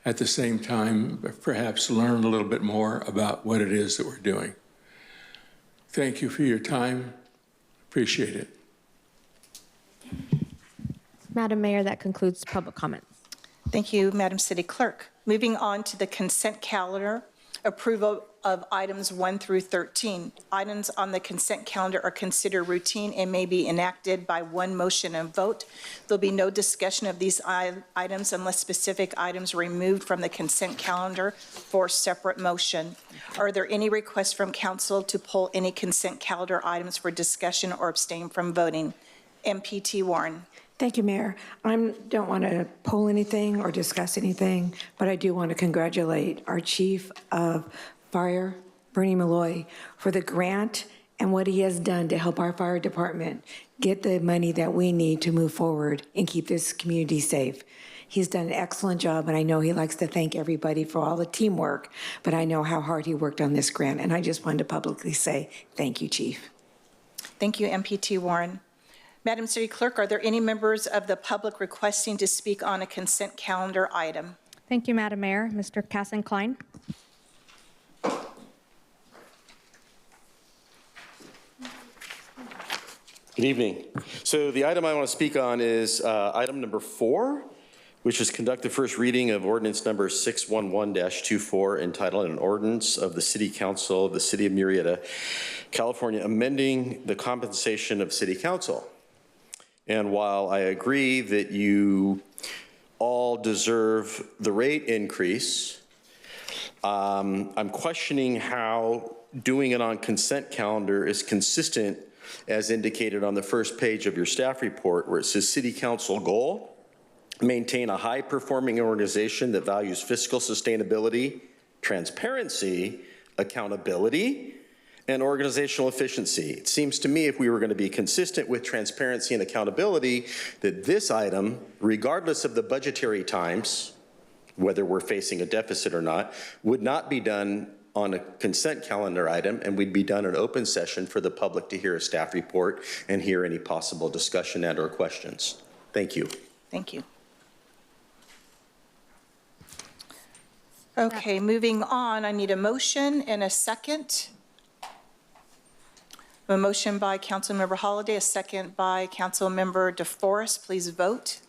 At the same time, perhaps learn a little bit more about what it is that we're doing. Thank you for your time. Appreciate it. Madam Mayor, that concludes public comments. Thank you, Madam City Clerk. Moving on to the consent calendar, approval of items 1 through 13. Items on the consent calendar are considered routine and may be enacted by one motion and vote. There'll be no discussion of these items unless specific items are removed from the consent calendar for separate motion. Are there any requests from council to pull any consent calendar items for discussion or abstain from voting? MPT Warren. Thank you, Mayor. I don't want to poll anything or discuss anything, but I do want to congratulate our Chief of Fire, Bernie Malloy, for the grant and what he has done to help our fire department get the money that we need to move forward and keep this community safe. He's done an excellent job, and I know he likes to thank everybody for all the teamwork, but I know how hard he worked on this grant, and I just wanted to publicly say thank you, Chief. Thank you, MPT Warren. Madam City Clerk, are there any members of the public requesting to speak on a consent calendar item? Thank you, Madam Mayor. Mr. Casson Klein. Good evening. So the item I want to speak on is item number 4, which is conduct the first reading of ordinance number 611-24 entitled an ordinance of the City Council of the City of Murrieta, California, amending the compensation of City Council. And while I agree that you all deserve the rate increase, I'm questioning how doing it on consent calendar is consistent as indicated on the first page of your staff report, where it says City Council goal, maintain a high-performing organization that values fiscal sustainability, transparency, accountability, and organizational efficiency. It seems to me if we were going to be consistent with transparency and accountability, that this item, regardless of the budgetary times, whether we're facing a deficit or not, would not be done on a consent calendar item, and we'd be done in open session for the public to hear a staff report and hear any possible discussion and or questions. Thank you. Thank you. Okay, moving on, I need a motion and a second. A motion by Councilmember Holliday, a second by Councilmember DeForest. Please vote.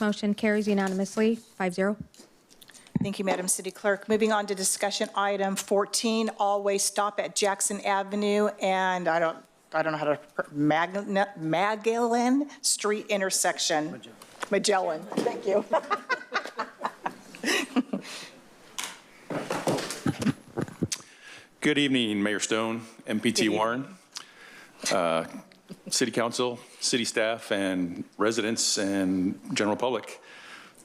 Motion carries unanimously, 5-0. Thank you, Madam City Clerk. Moving on to discussion item 14, all-way stop at Jackson Avenue and I don't know how to, Magellan Street intersection. Magellan, thank you. Good evening, Mayor Stone, MPT Warren, City Council, city staff, and residents and general public.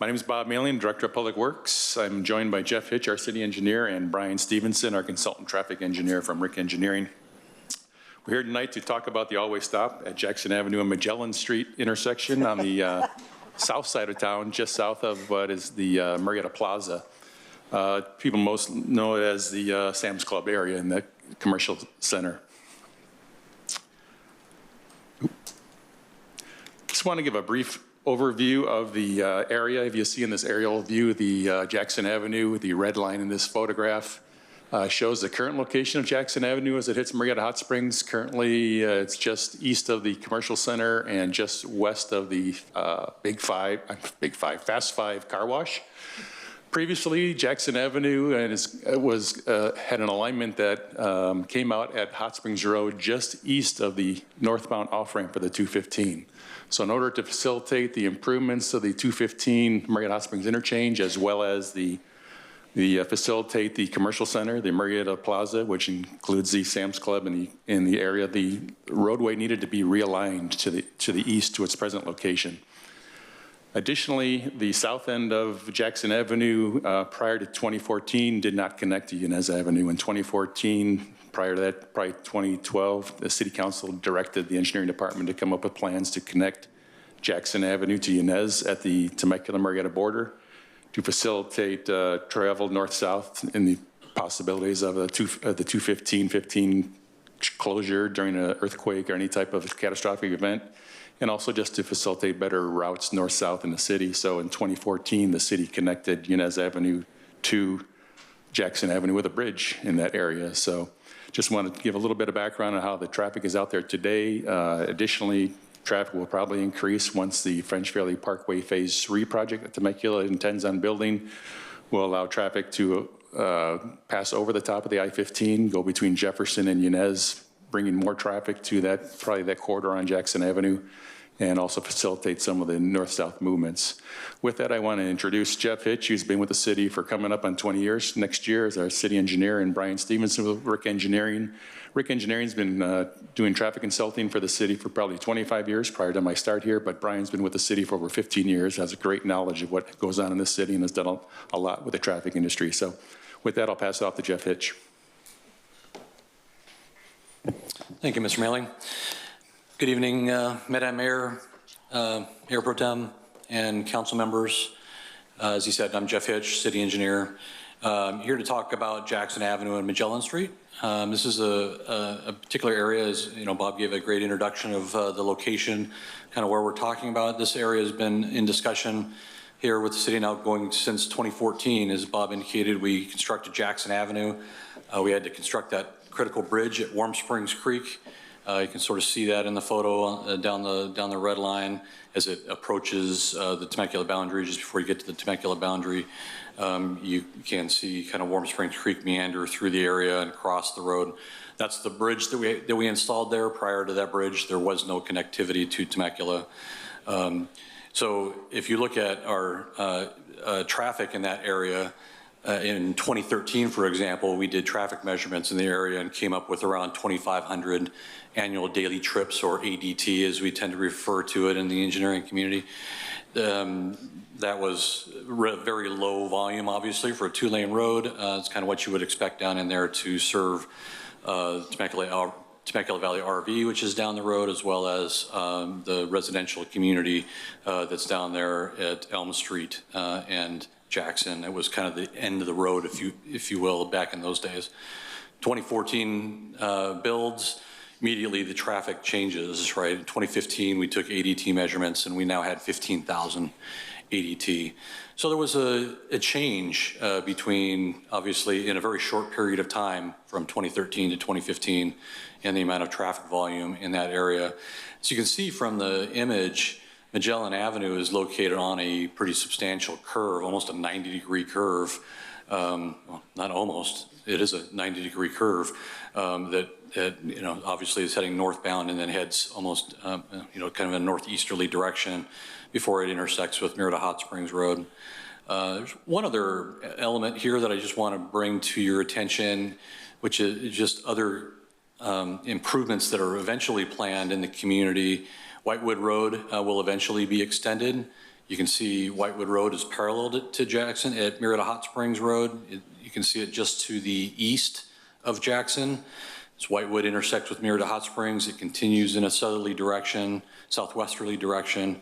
My name is Bob Malian, Director of Public Works. I'm joined by Jeff Hitch, our city engineer, and Brian Stevenson, our consultant traffic engineer from Rick Engineering. We're here tonight to talk about the all-way stop at Jackson Avenue and Magellan Street intersection on the south side of town, just south of what is the Murrieta Plaza. People most know it as the Sam's Club area in the commercial center. Just want to give a brief overview of the area. If you see in this aerial view, the Jackson Avenue, the red line in this photograph shows the current location of Jackson Avenue as it hits Murrieta Hot Springs. Currently, it's just east of the commercial center and just west of the Fast Five car wash. Previously, Jackson Avenue had an alignment that came out at Hot Springs Road just east of the northbound off-ramp for the 215. So in order to facilitate the improvements of the 215 Murrieta Hot Springs interchange, as well as facilitate the commercial center, the Murrieta Plaza, which includes the Sam's Club in the area, the roadway needed to be realigned to the east to its present location. Additionally, the south end of Jackson Avenue prior to 2014 did not connect to Yanez Avenue. In 2014, prior to that, probably 2012, the City Council directed the engineering department to come up with plans to connect Jackson Avenue to Yanez at the Temecula-Murrieta border to facilitate travel north-south in the possibilities of the 215 closure during an earthquake or any type of catastrophic event, and also just to facilitate better routes north-south in the city. So in 2014, the city connected Yanez Avenue to Jackson Avenue with a bridge in that area. So just wanted to give a little bit of background on how the traffic is out there today. Additionally, traffic will probably increase once the French Valley Parkway Phase 3 project that Temecula intends on building will allow traffic to pass over the top of the I-15, go between Jefferson and Yanez, bringing more traffic to probably that corridor on Jackson Avenue, and also facilitate some of the north-south movements. With that, I want to introduce Jeff Hitch, who's been with the city for coming up on 20 years next year as our city engineer, and Brian Stevenson with Rick Engineering. Rick Engineering's been doing traffic consulting for the city for probably 25 years prior to my start here, but Brian's been with the city for over 15 years, has a great knowledge of what goes on in this city, and has done a lot with the traffic industry. So with that, I'll pass it off to Jeff Hitch. Thank you, Mr. Mailing. Good evening, Madam Mayor, Mayor Pro Tem, and council members. As you said, I'm Jeff Hitch, city engineer. Here to talk about Jackson Avenue and Magellan Street. This is a particular area, as you know, Bob gave a great introduction of the location, kind of where we're talking about. This area has been in discussion here with the city now going since 2014. As Bob indicated, we constructed Jackson Avenue. We had to construct that critical bridge at Warm Springs Creek. You can sort of see that in the photo down the red line as it approaches the Temecula boundary. Just before you get to the Temecula boundary, you can see kind of Warm Springs Creek meander through the area and across the road. That's the bridge that we installed there. Prior to that bridge, there was no connectivity to Temecula. So if you look at our traffic in that area, in 2013, for example, we did traffic measurements in the area and came up with around 2,500 annual daily trips, or ADT as we tend to refer to it in the engineering community. That was very low volume, obviously, for a 2-lane road. It's kind of what you would expect down in there to serve Temecula Valley RV, which is down the road, as well as the residential community that's down there at Elm Street and Jackson. It was kind of the end of the road, if you will, back in those days. 2014 builds, immediately the traffic changes, right? In 2015, we took ADT measurements and we now had 15,000 ADT. So there was a change between, obviously, in a very short period of time from 2013 to 2015 and the amount of traffic volume in that area. As you can see from the image, Magellan Avenue is located on a pretty substantial curve, almost a 90-degree curve. Well, not almost, it is a 90-degree curve that obviously is heading northbound and then heads almost, kind of a northeasterly direction before it intersects with Murrieta Hot Springs Road. There's one other element here that I just want to bring to your attention, which is just other improvements that are eventually planned in the community. Whitewood Road will eventually be extended. You can see Whitewood Road is parallel to Jackson at Murrieta Hot Springs Road. You can see it just to the east of Jackson. As Whitewood intersects with Murrieta Hot Springs, it continues in a southerly direction, southwesterly direction,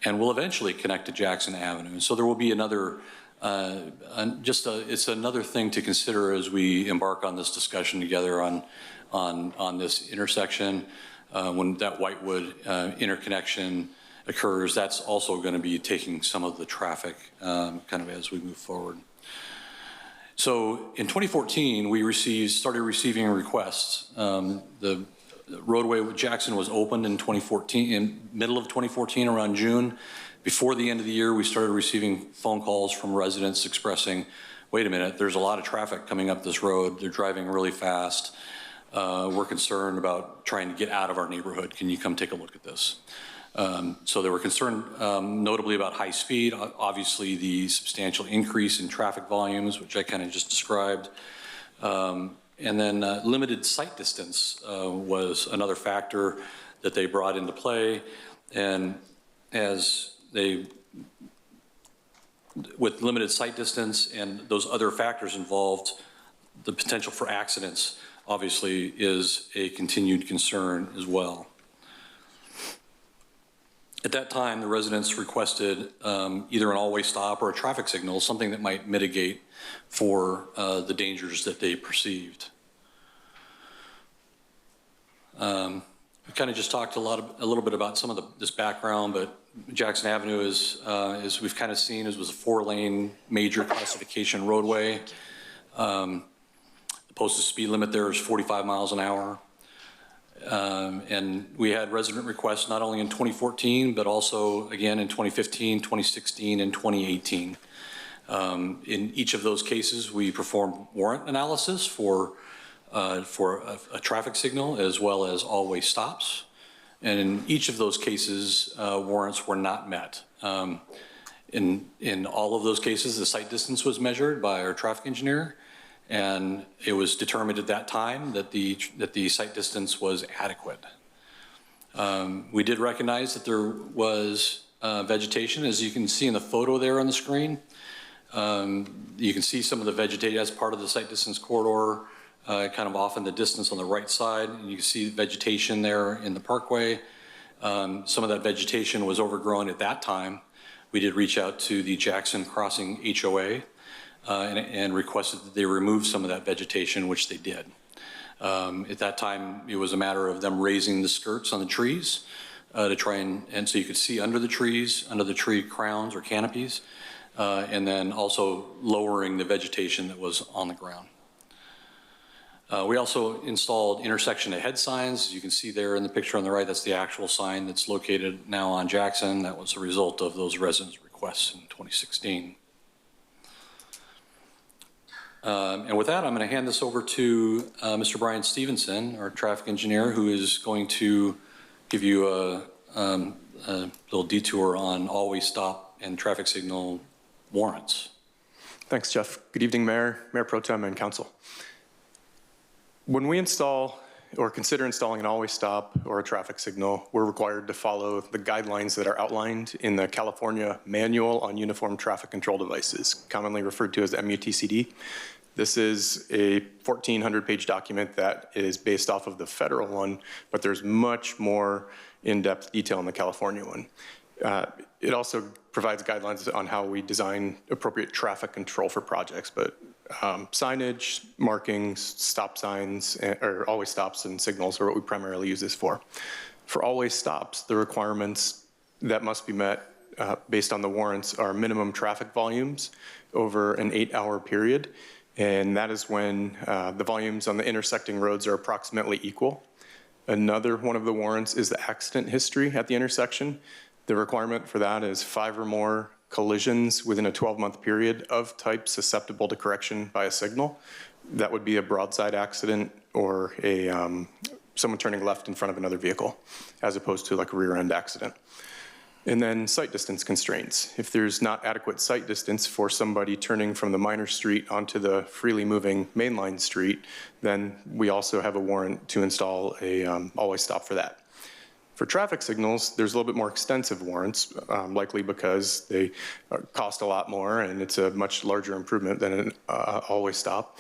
and will eventually connect to Jackson Avenue. So there will be another, it's another thing to consider as we embark on this discussion together on this intersection. When that Whitewood interconnection occurs, that's also going to be taking some of the traffic kind of as we move forward. So in 2014, we started receiving requests. The roadway with Jackson was opened in 2014, in middle of 2014, around June. Before the end of the year, we started receiving phone calls from residents expressing, wait a minute, there's a lot of traffic coming up this road. They're driving really fast. We're concerned about trying to get out of our neighborhood. Can you come take a look at this? So they were concerned notably about high speed, obviously the substantial increase in traffic volumes, which I kind of just described. And then limited sight distance was another factor that they brought into play. And with limited sight distance and those other factors involved, the potential for accidents obviously is a continued concern as well. At that time, the residents requested either an all-way stop or a traffic signal, something that might mitigate for the dangers that they perceived. We kind of just talked a little bit about some of this background, but Jackson Avenue is, as we've kind of seen, was a 4-lane major classification roadway. The posted speed limit there is 45 miles an hour. And we had resident requests not only in 2014, but also again in 2015, 2016, and 2018. In each of those cases, we performed warrant analysis for a traffic signal as well as all-way stops. And in each of those cases, warrants were not met. In all of those cases, the sight distance was measured by our traffic engineer, and it was determined at that time that the sight distance was adequate. We did recognize that there was vegetation, as you can see in the photo there on the screen. You can see some of the vegetation as part of the sight distance corridor, kind of off in the distance on the right side. And you can see vegetation there in the parkway. Some of that vegetation was overgrown at that time. We did reach out to the Jackson Crossing HOA. And requested that they remove some of that vegetation, which they did. At that time, it was a matter of them raising the skirts on the trees to try and so you could see under the trees, under the tree crowns or canopies, and then also lowering the vegetation that was on the ground. We also installed intersection ahead signs. As you can see there in the picture on the right, that's the actual sign that's located now on Jackson. That was a result of those residents' requests in 2016. And with that, I'm going to hand this over to Mr. Brian Stevenson, our traffic engineer, who is going to give you a little detour on always stop and traffic signal warrants. Thanks, Jeff. Good evening, Mayor, Mayor Pro Tem, and Council. When we install or consider installing an always stop or a traffic signal, we're required to follow the guidelines that are outlined in the California Manual on Uniform Traffic Control Devices, commonly referred to as the MUTCD. This is a 1,400-page document that is based off of the federal one, but there's much more in-depth detail in the California one. It also provides guidelines on how we design appropriate traffic control for projects, but signage, markings, stop signs, or always stops and signals are what we primarily use this for. For always stops, the requirements that must be met based on the warrants are minimum traffic volumes over an 8-hour period, and that is when the volumes on the intersecting roads are approximately equal. Another one of the warrants is the accident history at the intersection. The requirement for that is 5 or more collisions within a 12-month period of type susceptible to correction by a signal. That would be a broadside accident or a someone turning left in front of another vehicle, as opposed to like a rear-end accident. And then sight distance constraints. If there's not adequate sight distance for somebody turning from the minor street onto the freely moving mainline street, then we also have a warrant to install a always stop for that. For traffic signals, there's a little bit more extensive warrants, likely because they cost a lot more and it's a much larger improvement than an always stop.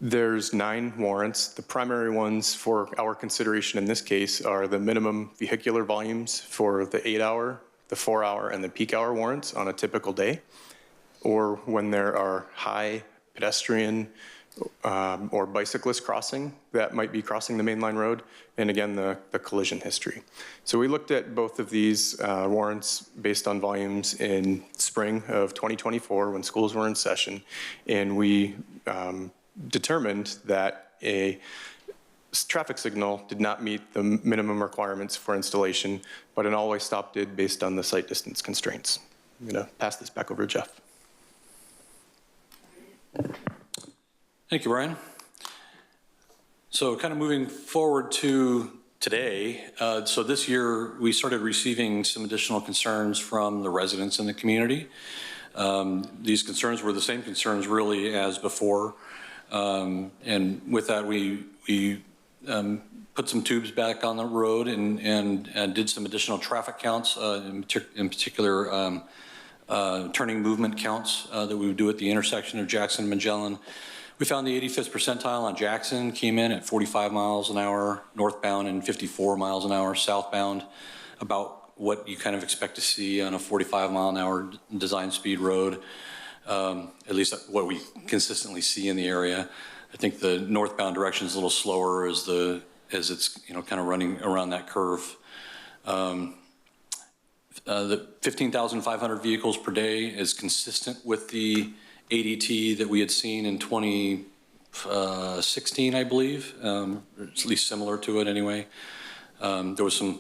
There's 9 warrants. The primary ones for our consideration in this case are the minimum vehicular volumes for the 8-hour, the 4-hour, and the peak hour warrants on a typical day, or when there are high pedestrian or bicyclist crossing that might be crossing the mainline road, and again, the collision history. So we looked at both of these warrants based on volumes in spring of 2024 when schools were in session, and we determined that a traffic signal did not meet the minimum requirements for installation, but an always stop did based on the sight distance constraints. I'm going to pass this back over to Jeff. Thank you, Brian. So kind of moving forward to today, so this year we started receiving some additional concerns from the residents in the community. These concerns were the same concerns really as before. And with that, we put some tubes back on the road and did some additional traffic counts, in particular turning movement counts that we would do at the intersection of Jackson and Magellan. We found the 85th percentile on Jackson came in at 45 miles an hour northbound and 54 miles an hour southbound, about what you kind of expect to see on a 45 mile an hour design speed road. At least what we consistently see in the area. I think the northbound direction is a little slower as it's kind of running around that curve. The 15,500 vehicles per day is consistent with the ADT that we had seen in 2016, I believe. It's at least similar to it anyway. There was some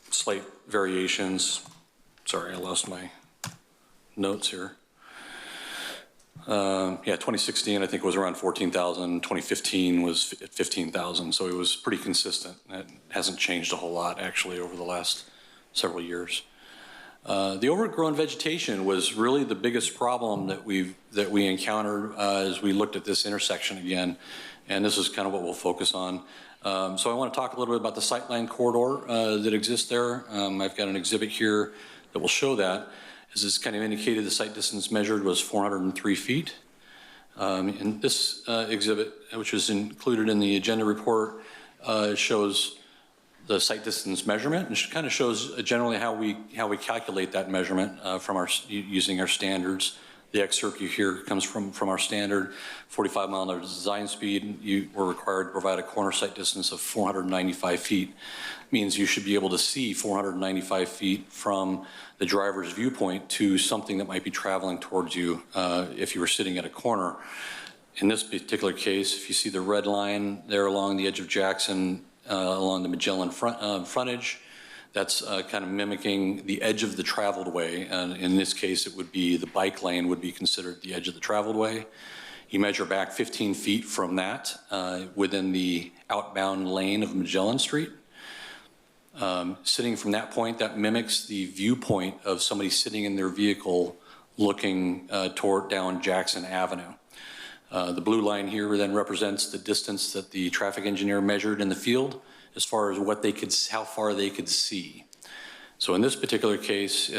slight variations. Sorry, I lost my notes here. Yeah, 2016 I think was around 14,000. 2015 was at 15,000, so it was pretty consistent. It hasn't changed a whole lot actually over the last several years. The overgrown vegetation was really the biggest problem that we encountered as we looked at this intersection again, and this is kind of what we'll focus on. So I want to talk a little bit about the sightline corridor that exists there. I've got an exhibit here that will show that. As this kind of indicated, the sight distance measured was 403 feet. And this exhibit, which was included in the agenda report, shows the sight distance measurement, and it kind of shows generally how we calculate that measurement from using our standards The excerpt you hear comes from our standard 45 mile an hour design speed. You were required to provide a corner sight distance of 495 feet. Means you should be able to see 495 feet from the driver's viewpoint to something that might be traveling towards you if you were sitting at a corner. In this particular case, if you see the red line there along the edge of Jackson, along the Magellan frontage, that's kind of mimicking the edge of the traveled way. And in this case, it would be the bike lane would be considered the edge of the traveled way. You measure back 15 feet from that within the outbound lane of Magellan Street. Sitting from that point, that mimics the viewpoint of somebody sitting in their vehicle looking down Jackson Avenue. The blue line here then represents the distance that the traffic engineer measured in the field as far as how far they could see. So in this particular case,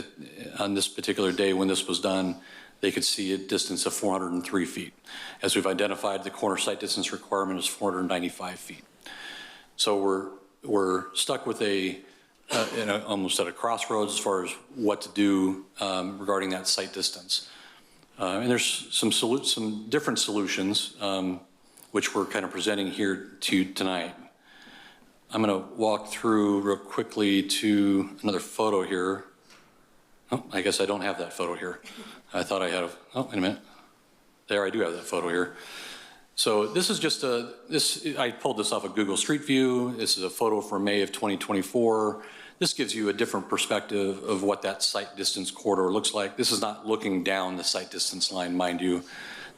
on this particular day when this was done, they could see a distance of 403 feet. As we've identified, the corner sight distance requirement is 495 feet. So we're stuck with almost at a crossroads as far as what to do regarding that sight distance. And there's some different solutions which we're kind of presenting here tonight. I'm going to walk through real quickly to another photo here. Oh, I guess I don't have that photo here. I thought I had oh, wait a minute. There, I do have that photo here. So this is just I pulled this off of Google Street View. This is a photo from May of 2024. This gives you a different perspective of what that sight distance corridor looks like. This is not looking down the sight distance line, mind you.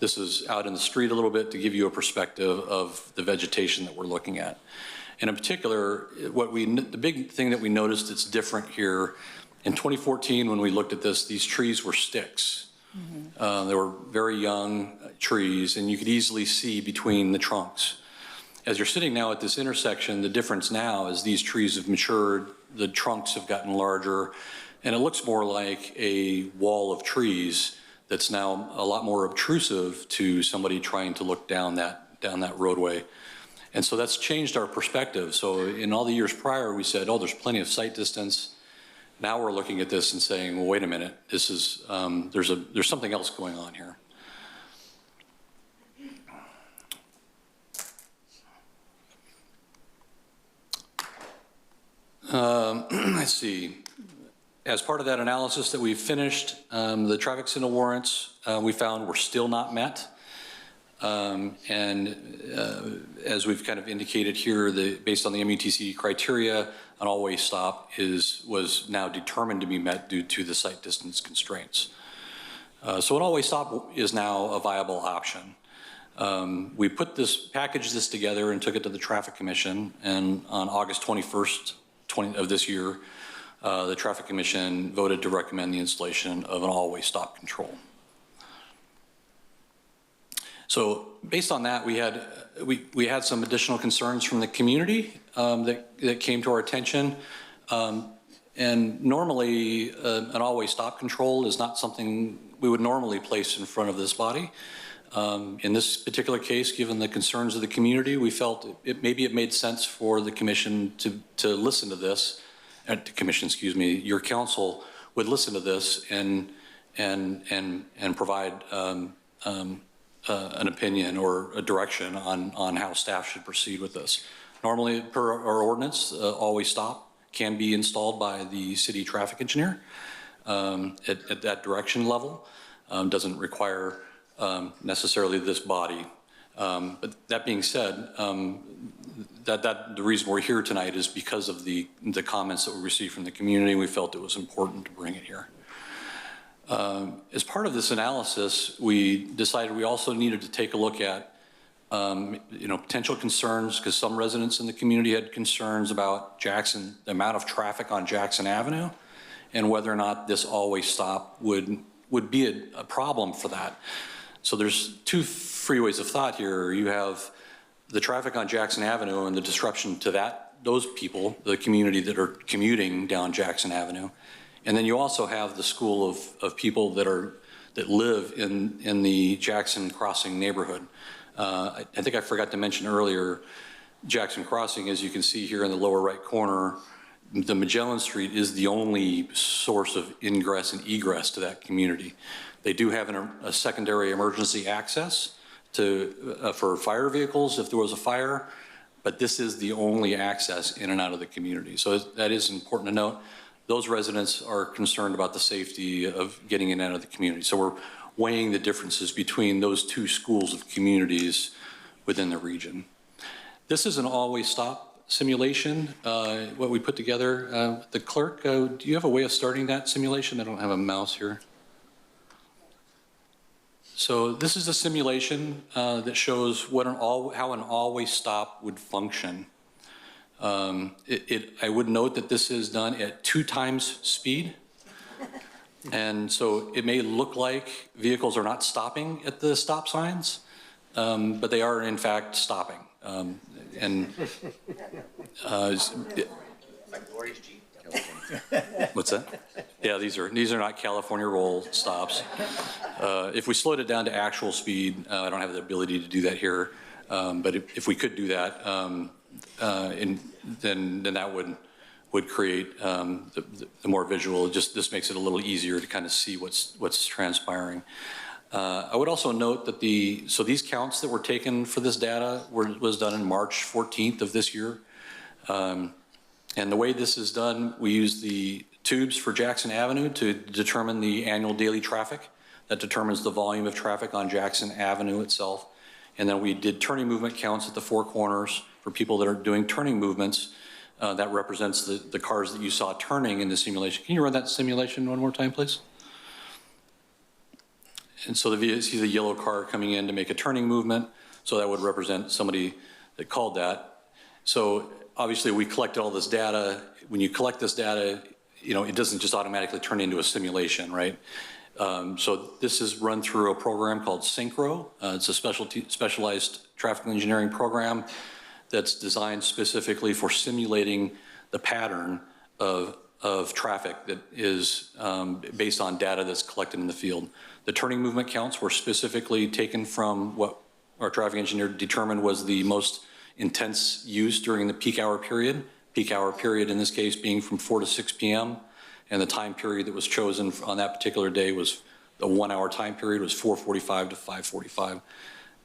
This is out in the street a little bit to give you a perspective of the vegetation that we're looking at. And in particular, the big thing that we noticed that's different here, in 2014 when we looked at this, these trees were sticks. Mm-hmm. They were very young trees, and you could easily see between the trunks. As you're sitting now at this intersection, the difference now is these trees have matured, the trunks have gotten larger, and it looks more like a wall of trees that's now a lot more obtrusive to somebody trying to look down that roadway. And so that's changed our perspective. So in all the years prior, we said, oh, there's plenty of sight distance. Now we're looking at this and saying, well, wait a minute, this is there's something else going on here. Let's see. As part of that analysis that we finished, the traffic signal warrants we found were still not met. As we've kind of indicated here, based on the MUTC criteria, an all-way stop was now determined to be met due to the sight distance constraints. So an all-way stop is now a viable option. We packaged this together and took it to the Traffic Commission, and on August 21st of this year, the Traffic Commission voted to recommend the installation of an all-way stop control. So based on that, we had some additional concerns from the community that came to our attention. And normally, an all-way stop control is not something we would normally place in front of this body. In this particular case, given the concerns of the community, we felt maybe it made sense for the commission to listen to this, your council would listen to this and provide an opinion or a direction on how staff should proceed with this. Normally, per our ordinance, all-way stop can be installed by the city traffic engineer at that direction level. Doesn't require necessarily this body. But that being said, the reason we're here tonight is because of the comments that we received from the community. We felt it was important to bring it here. As part of this analysis, we decided we also needed to take a look at potential concerns, because some residents in the community had concerns about the amount of traffic on Jackson Avenue, and whether or not this all-way stop would be a problem for that. So there's two freeways of thought here. You have the traffic on Jackson Avenue and the disruption to those people, the community that are commuting down Jackson Avenue. And then you also have the school of people that live in the Jackson Crossing neighborhood. I think I forgot to mention earlier, Jackson Crossing, as you can see here in the lower right corner, the Magellan Street is the only source of ingress and egress to that community. They do have a secondary emergency access for fire vehicles if there was a fire, but this is the only access in and out of the community. So that is important to note. Those residents are concerned about the safety of getting in and out of the community. So we're weighing the differences between those two schools of communities within the region. This is an always stop simulation, what we put together. The clerk, do you have a way of starting that simulation? I don't have a mouse here. So this is a simulation that shows how an always stop would function. I would note that this is done at 2 times speed. And so it may look like vehicles are not stopping at the stop signs, but they are in fact stopping. What's that? Yeah, these are not California roll stops. If we slowed it down to actual speed, I don't have the ability to do that here, but if we could do that, then that would create the more visual. This makes it a little easier to kind of see what's transpiring. I would also note that these counts that were taken for this data was done in March 14th of this year. And the way this is done, we use the tubes for Jackson Avenue to determine the annual daily traffic. That determines the volume of traffic on Jackson Avenue itself. And then we did turning movement counts at the 4 corners for people that are doing turning movements. That represents the cars that you saw turning in the simulation. Can you run that simulation one more time, please? And so you see the yellow car coming in to make a turning movement. So that would represent somebody that called that. So obviously we collected all this data. When you collect this data, it doesn't just automatically turn into a simulation, right? So this is run through a program called Synchro. It's a specialized traffic engineering program that's designed specifically for simulating the pattern of traffic that is based on data that's collected in the field. The turning movement counts were specifically taken from what our traffic engineer determined was the most intense use during the peak hour period. Peak hour period in this case being from 4 to 6 p.m. And the time period that was chosen on that particular day was the 1 hour time period was 4:45 to 5:45.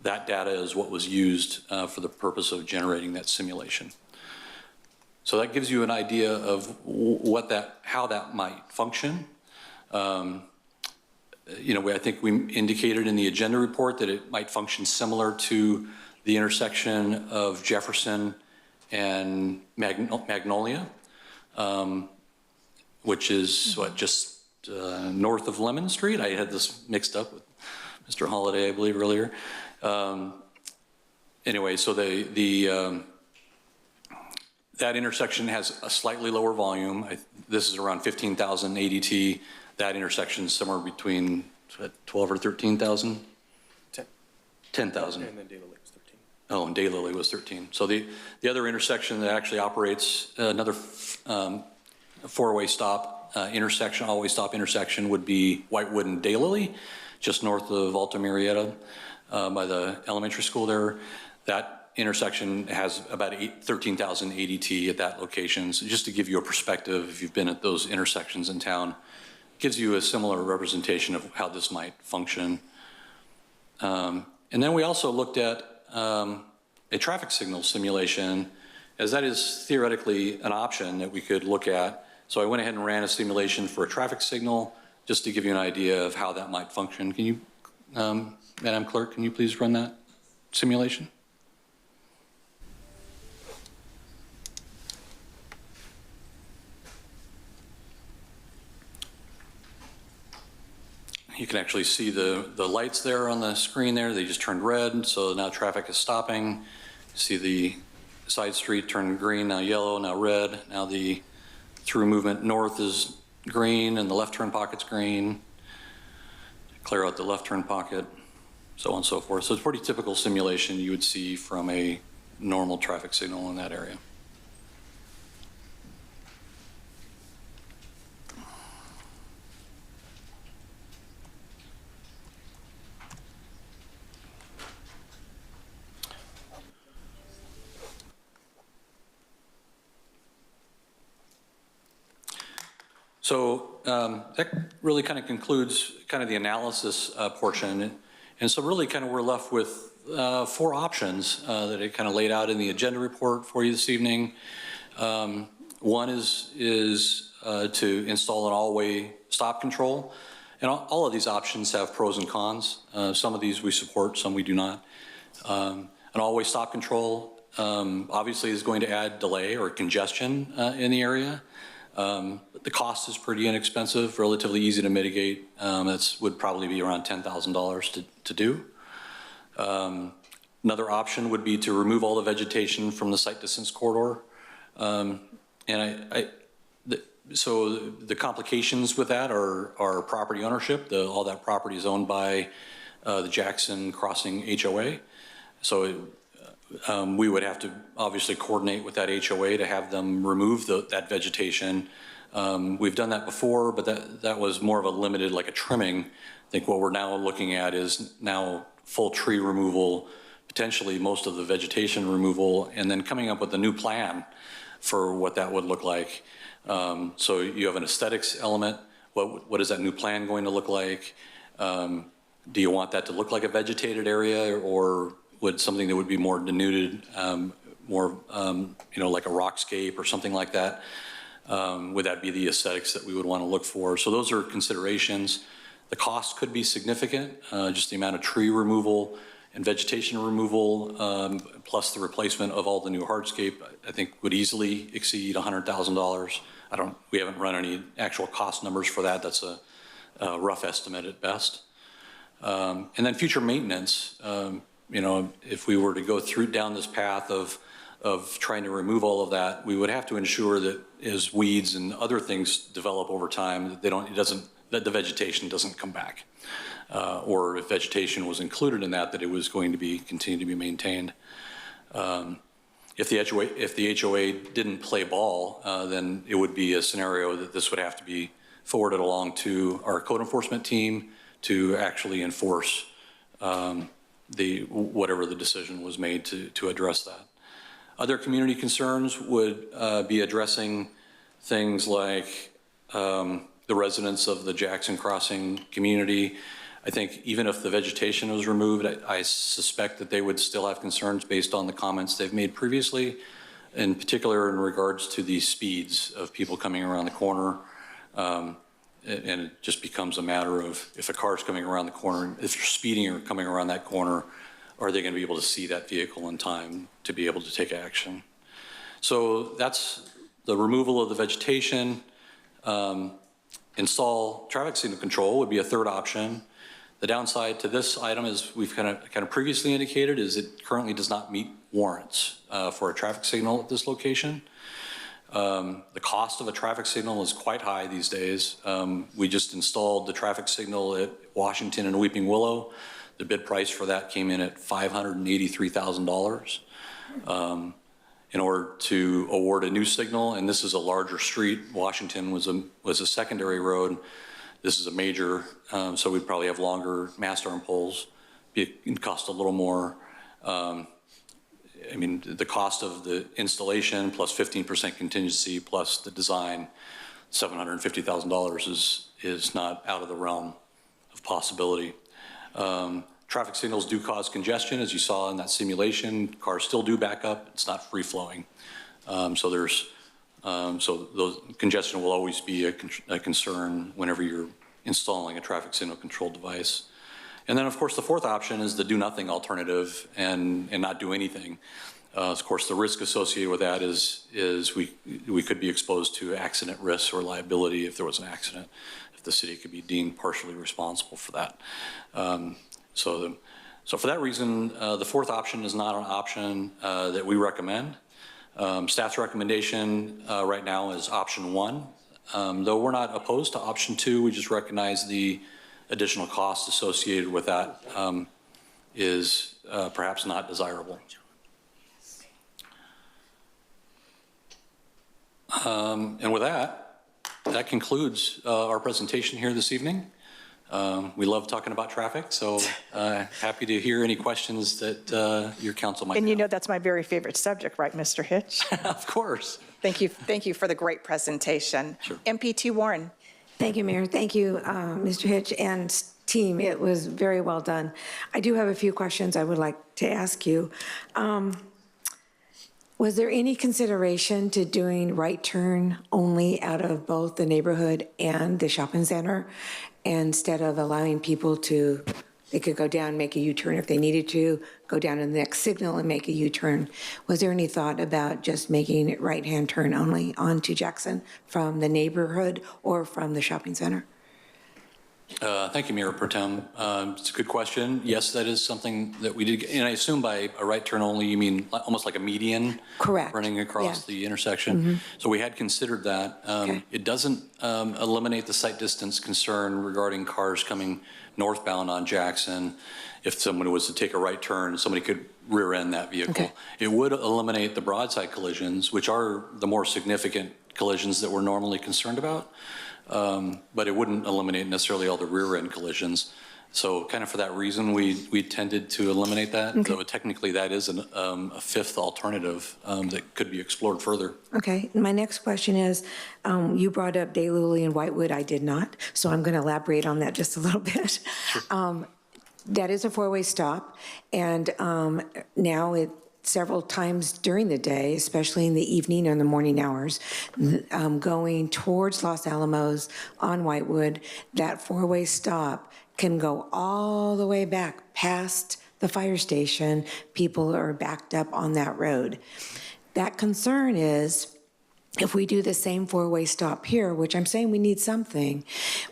That data is what was used for the purpose of generating that simulation. So that gives you an idea of how that might function. I think we indicated in the agenda report that it might function similar to the intersection of Jefferson and Magnolia, which is just north of Lemon Street. I had this mixed up with Mr. Holliday, I believe, earlier. Anyway, so that intersection has a slightly lower volume. This is around 15,000 ADT. That intersection is somewhere between 12 or 13,000? 10,000. And then Daylily was 13. Oh, and Daylily was 13. So the other intersection that actually operates another 4-way stop intersection, always stop intersection would be Whitewood and Daylily, just north of Alta Murrieta by the elementary school there. That intersection has about 13,000 ADT at that location. So just to give you a perspective, if you've been at those intersections in town, gives you a similar representation of how this might function. And then we also looked at a traffic signal simulation, as that is theoretically an option that we could look at. So I went ahead and ran a simulation for a traffic signal just to give you an idea of how that might function. Can you, Madam Clerk, can you please run that simulation? You can actually see the lights there on the screen there. They just turned red, so now traffic is stopping. You see the side street turned green, now yellow, now red. Now the through movement north is green and the left turn pocket's green. Clear out the left turn pocket, so on and so forth. So it's a pretty typical simulation you would see from a normal traffic signal in that area. So that really kind of concludes kind of the analysis portion. And so really kind of we're left with 4 options that I kind of laid out in the agenda report for you this evening. One is to install an all-way stop control. And all of these options have pros and cons. Some of these we support, some we do not. An all-way stop control obviously is going to add delay or congestion in the area. The cost is pretty inexpensive, relatively easy to mitigate. That would probably be around $10,000 to do. Another option would be to remove all the vegetation from the site distance corridor. So the complications with that are property ownership. All that property is owned by the Jackson Crossing HOA. So we would have to obviously coordinate with that HOA to have them remove that vegetation. We've done that before, but that was more of a limited, like a trimming. I think what we're now looking at is now full tree removal, potentially most of the vegetation removal, and then coming up with a new plan for what that would look like. So you have an aesthetics element. What is that new plan going to look like? Do you want that to look like a vegetated area, or would something that would be more denuded, more like a rockscape or something like that? Would that be the aesthetics that we would want to look for? So those are considerations. The cost could be significant, just the amount of tree removal and vegetation removal, plus the replacement of all the new hardscape, I think would easily exceed $100,000. We haven't run any actual cost numbers for that. That's a rough estimate at best. And then future maintenance, if we were to go down this path of trying to remove all of that, we would have to ensure that as weeds and other things develop over time, that the vegetation doesn't come back. Or if vegetation was included in that it was going to continue to be maintained. If the HOA didn't play ball, then it would be a scenario that this would have to be forwarded along to our code enforcement team to actually enforce whatever the decision was made to address that. Other community concerns would be addressing things like the residents of the Jackson Crossing community. I think even if the vegetation was removed, I suspect that they would still have concerns based on the comments they've made previously, in particular in regards to the speeds of people coming around the corner. And it just becomes a matter of if a car's coming around the corner, if you're speeding or coming around that corner, are they going to be able to see that vehicle in time to be able to take action? So that's the removal of the vegetation. Install traffic signal control would be a third option. The downside to this item, as we've kind of previously indicated, is it currently does not meet warrants for a traffic signal at this location. The cost of a traffic signal is quite high these days. We just installed the traffic signal at Washington and Weeping Willow. The bid price for that came in at $583,000. In order to award a new signal, and this is a larger street. Washington was a secondary road. This is a major, so we'd probably have longer mast arm poles. It cost a little more. I mean, the cost of the installation plus 15% contingency plus the design, $750,000 is not out of the realm of possibility. Traffic signals do cause congestion, as you saw in that simulation. Cars still do back up. It's not free flowing. So those congestion will always be a concern whenever you're installing a traffic signal control device. And then, of course, the fourth option is the do nothing alternative and not do anything. Of course, the risk associated with that is we could be exposed to accident risks or liability if there was an accident, if the city could be deemed partially responsible for that. So for that reason, the fourth option is not an option that we recommend. Staff's recommendation right now is option 1. Though we're not opposed to option 2, we just recognize the additional cost associated with that is perhaps not desirable. And with that concludes our presentation here this evening. We love talking about traffic, so happy to hear any questions that your council might have. And you know that's my very favorite subject, right, Mr. Hitch? Of course. Thank you for the great presentation. Sure. MPT Warren. Thank you, Mayor. Thank you, Mr. Hitch and team. It was very well done. I do have a few questions I would like to ask you. Was there any consideration to doing right turn only out of both the neighborhood and the shopping center instead of allowing people to, they could go down, make a U-turn if they needed to, go down to the next signal and make a U-turn? Was there any thought about just making it right-hand turn only onto Jackson from the neighborhood or from the shopping center? Thank you, Mayor Pro Tem. It's a good question. Yes, that is something that we did, and I assume by a right turn only, you mean almost like a median? Correct. Running across the intersection. So we had considered that. It doesn't eliminate the sight distance concern regarding cars coming northbound on Jackson. If someone was to take a right turn, somebody could rear end that vehicle. It would eliminate the broadside collisions, which are the more significant collisions that we're normally concerned about. But it wouldn't eliminate necessarily all the rear end collisions. So kind of for that reason, we tended to eliminate that. Though technically that is a fifth alternative that could be explored further. Okay, my next question is, you brought up Daylily and Whitewood, I did not, so I'm gonna elaborate on that just a little bit. That is a four-way stop, and now several times during the day, especially in the evening or in the morning hours, going towards Los Alamos on Whitewood, that four-way stop can go all the way back past the fire station. People are backed up on that road. That concern is, if we do the same four-way stop here, which I'm saying we need something,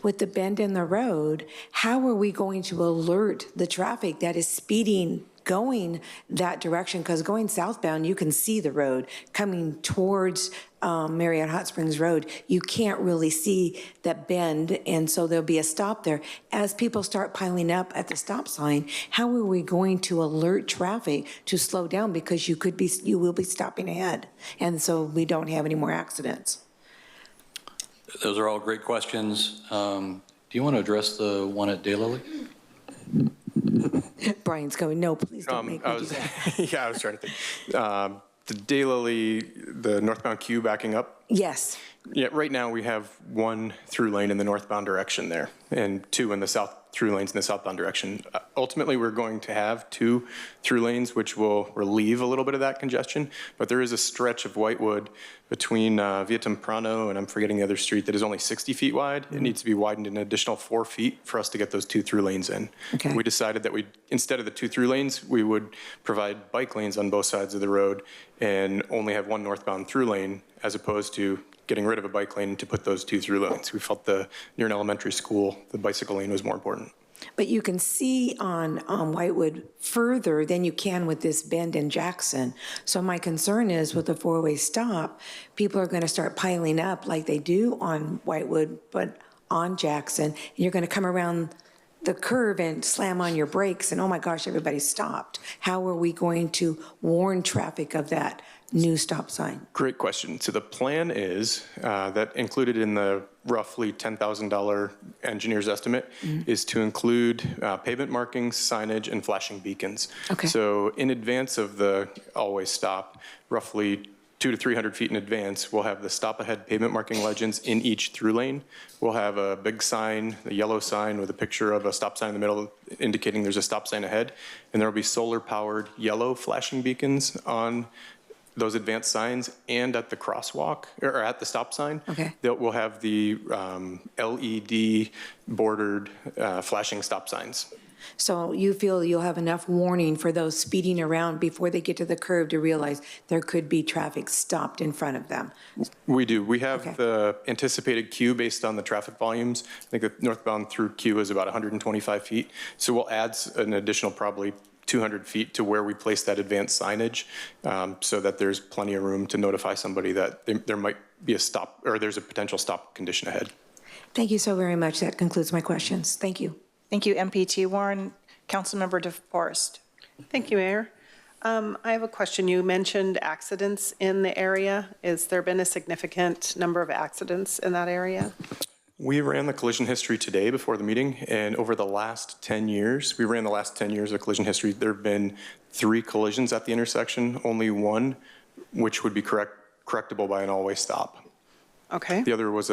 with the bend in the road, how are we going to alert the traffic that is speeding going that direction? Because going southbound, you can see the road. Coming towards Murrieta Hot Springs Road, you can't really see that bend, and so there'll be a stop there. As people start piling up at the stop sign, how are we going to alert traffic to slow down? Because you will be stopping ahead, and so we don't have any more accidents. Those are all great questions. Do you want to address the one at Daylily? Brian's going, no, please don't make me do that. Yeah, I was trying to think. The Daylily, the northbound queue backing up? Yes. Yeah, right now we have one through lane in the northbound direction there and two in the south through lanes in the southbound direction. Ultimately, we're going to have two through lanes, which will relieve a little bit of that congestion, but there is a stretch of Whitewood between Via Temprano and I'm forgetting the other street that is only 60 feet wide. It needs to be widened an additional 4 feet for us to get those two through lanes in. We decided that instead of the two through lanes, we would provide bike lanes on both sides of the road and only have one northbound through lane, as opposed to getting rid of a bike lane to put those two through lanes. We felt near an elementary school, the bicycle lane was more important. But you can see on Whitewood further than you can with this bend in Jackson. So my concern is with the four-way stop, people are going to start piling up like they do on Whitewood, but on Jackson. And you're going to come around the curve and slam on your brakes and, oh my gosh, everybody stopped. How are we going to warn traffic of that new stop sign? Great question. So the plan is that included in the roughly $10,000 engineer's estimate is to include pavement markings, signage, and flashing beacons. So in advance of the always stop, roughly 200 to 300 feet in advance, we'll have the stop ahead pavement marking legends in each through lane. We'll have a big sign, a yellow sign with a picture of a stop sign in the middle indicating there's a stop sign ahead. And there'll be solar powered yellow flashing beacons on those advanced signs and at the crosswalk or at the stop sign. We'll have the LED bordered flashing stop signs. So you feel you'll have enough warning for those speeding around before they get to the curve to realize there could be traffic stopped in front of them? We do. We have the anticipated queue based on the traffic volumes. I think the northbound through queue is about 125 feet. So we'll add an additional probably 200 feet to where we place that advanced signage so that there's plenty of room to notify somebody that there might be a stop or there's a potential stop condition ahead. Thank you so very much. That concludes my questions. Thank you. Thank you, MPT Warren. Councilmember DeForest. Thank you, Mayor. I have a question. You mentioned accidents in the area. Has there been a significant number of accidents in that area? We ran the collision history today before the meeting, and over the last 10 years, we ran the last 10 years of collision history. There have been 3 collisions at the intersection, only one which would be correctable by an all-way stop. Okay. The other was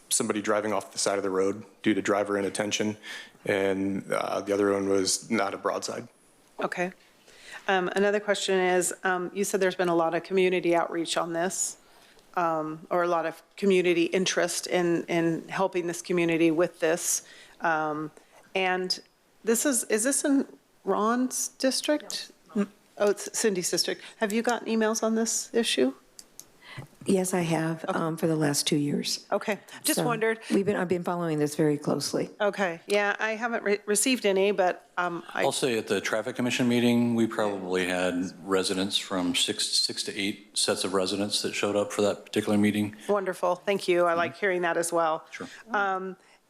somebody driving off the side of the road due to driver inattention, and the other one was not a broadside. Okay. Another question is, you said there's been a lot of community outreach on this, or a lot of community interest in helping this community with this. And this is this in Ron's district? Oh, it's Cindy's district. Have you gotten emails on this issue? Yes, I have, for the last 2 years. Okay, just So wondered. I've been following this very closely. Okay, yeah, I haven't received any, but I'll say at the Traffic Commission meeting, we probably had residents from six to 8 sets of residents that showed up for that particular meeting. wonderful, thank you. I like hearing that as well. Sure.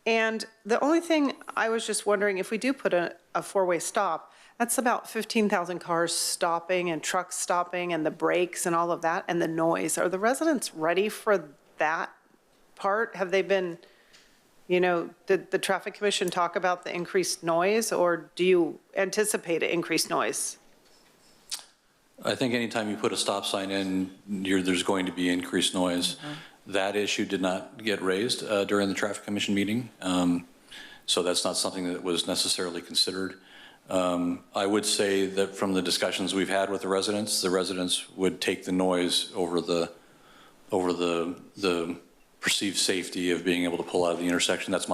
And the only thing I was just wondering, if we do put a 4-way stop, that's about 15,000 cars stopping and trucks stopping and the brakes and all of that and the noise. Are the residents ready for that part? Have they been, did the Traffic Commission talk about the increased noise, or do you anticipate increased noise? I think anytime you put a stop sign in, there's going to be increased noise. That issue did not get raised during the Traffic Commission meeting, so that's not something that was necessarily considered. I would say that from the discussions we've had with the residents would take the noise over the perceived safety of being able to pull out of the intersection. That's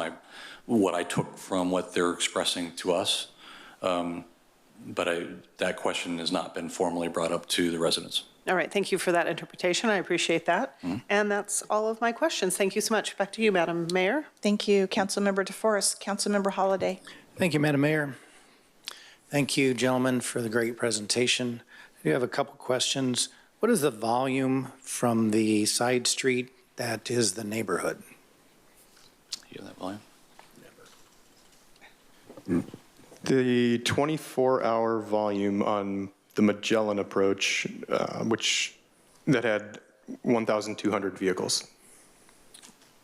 what I took from what they're expressing to us. But that question has not been formally brought up to the residents. All right, thank you for that interpretation. I appreciate that. And that's all of my questions. Thank you so much. Back to you, Madam Mayor. Thank you, Councilmember DeForest. Councilmember Holliday. Thank you, Madam Mayor. Thank you, gentlemen, for the great presentation. I do have a couple questions. What is the volume from the side street that is the neighborhood? You have that volume? The 24-hour volume on the Magellan approach, that had 1,200 vehicles.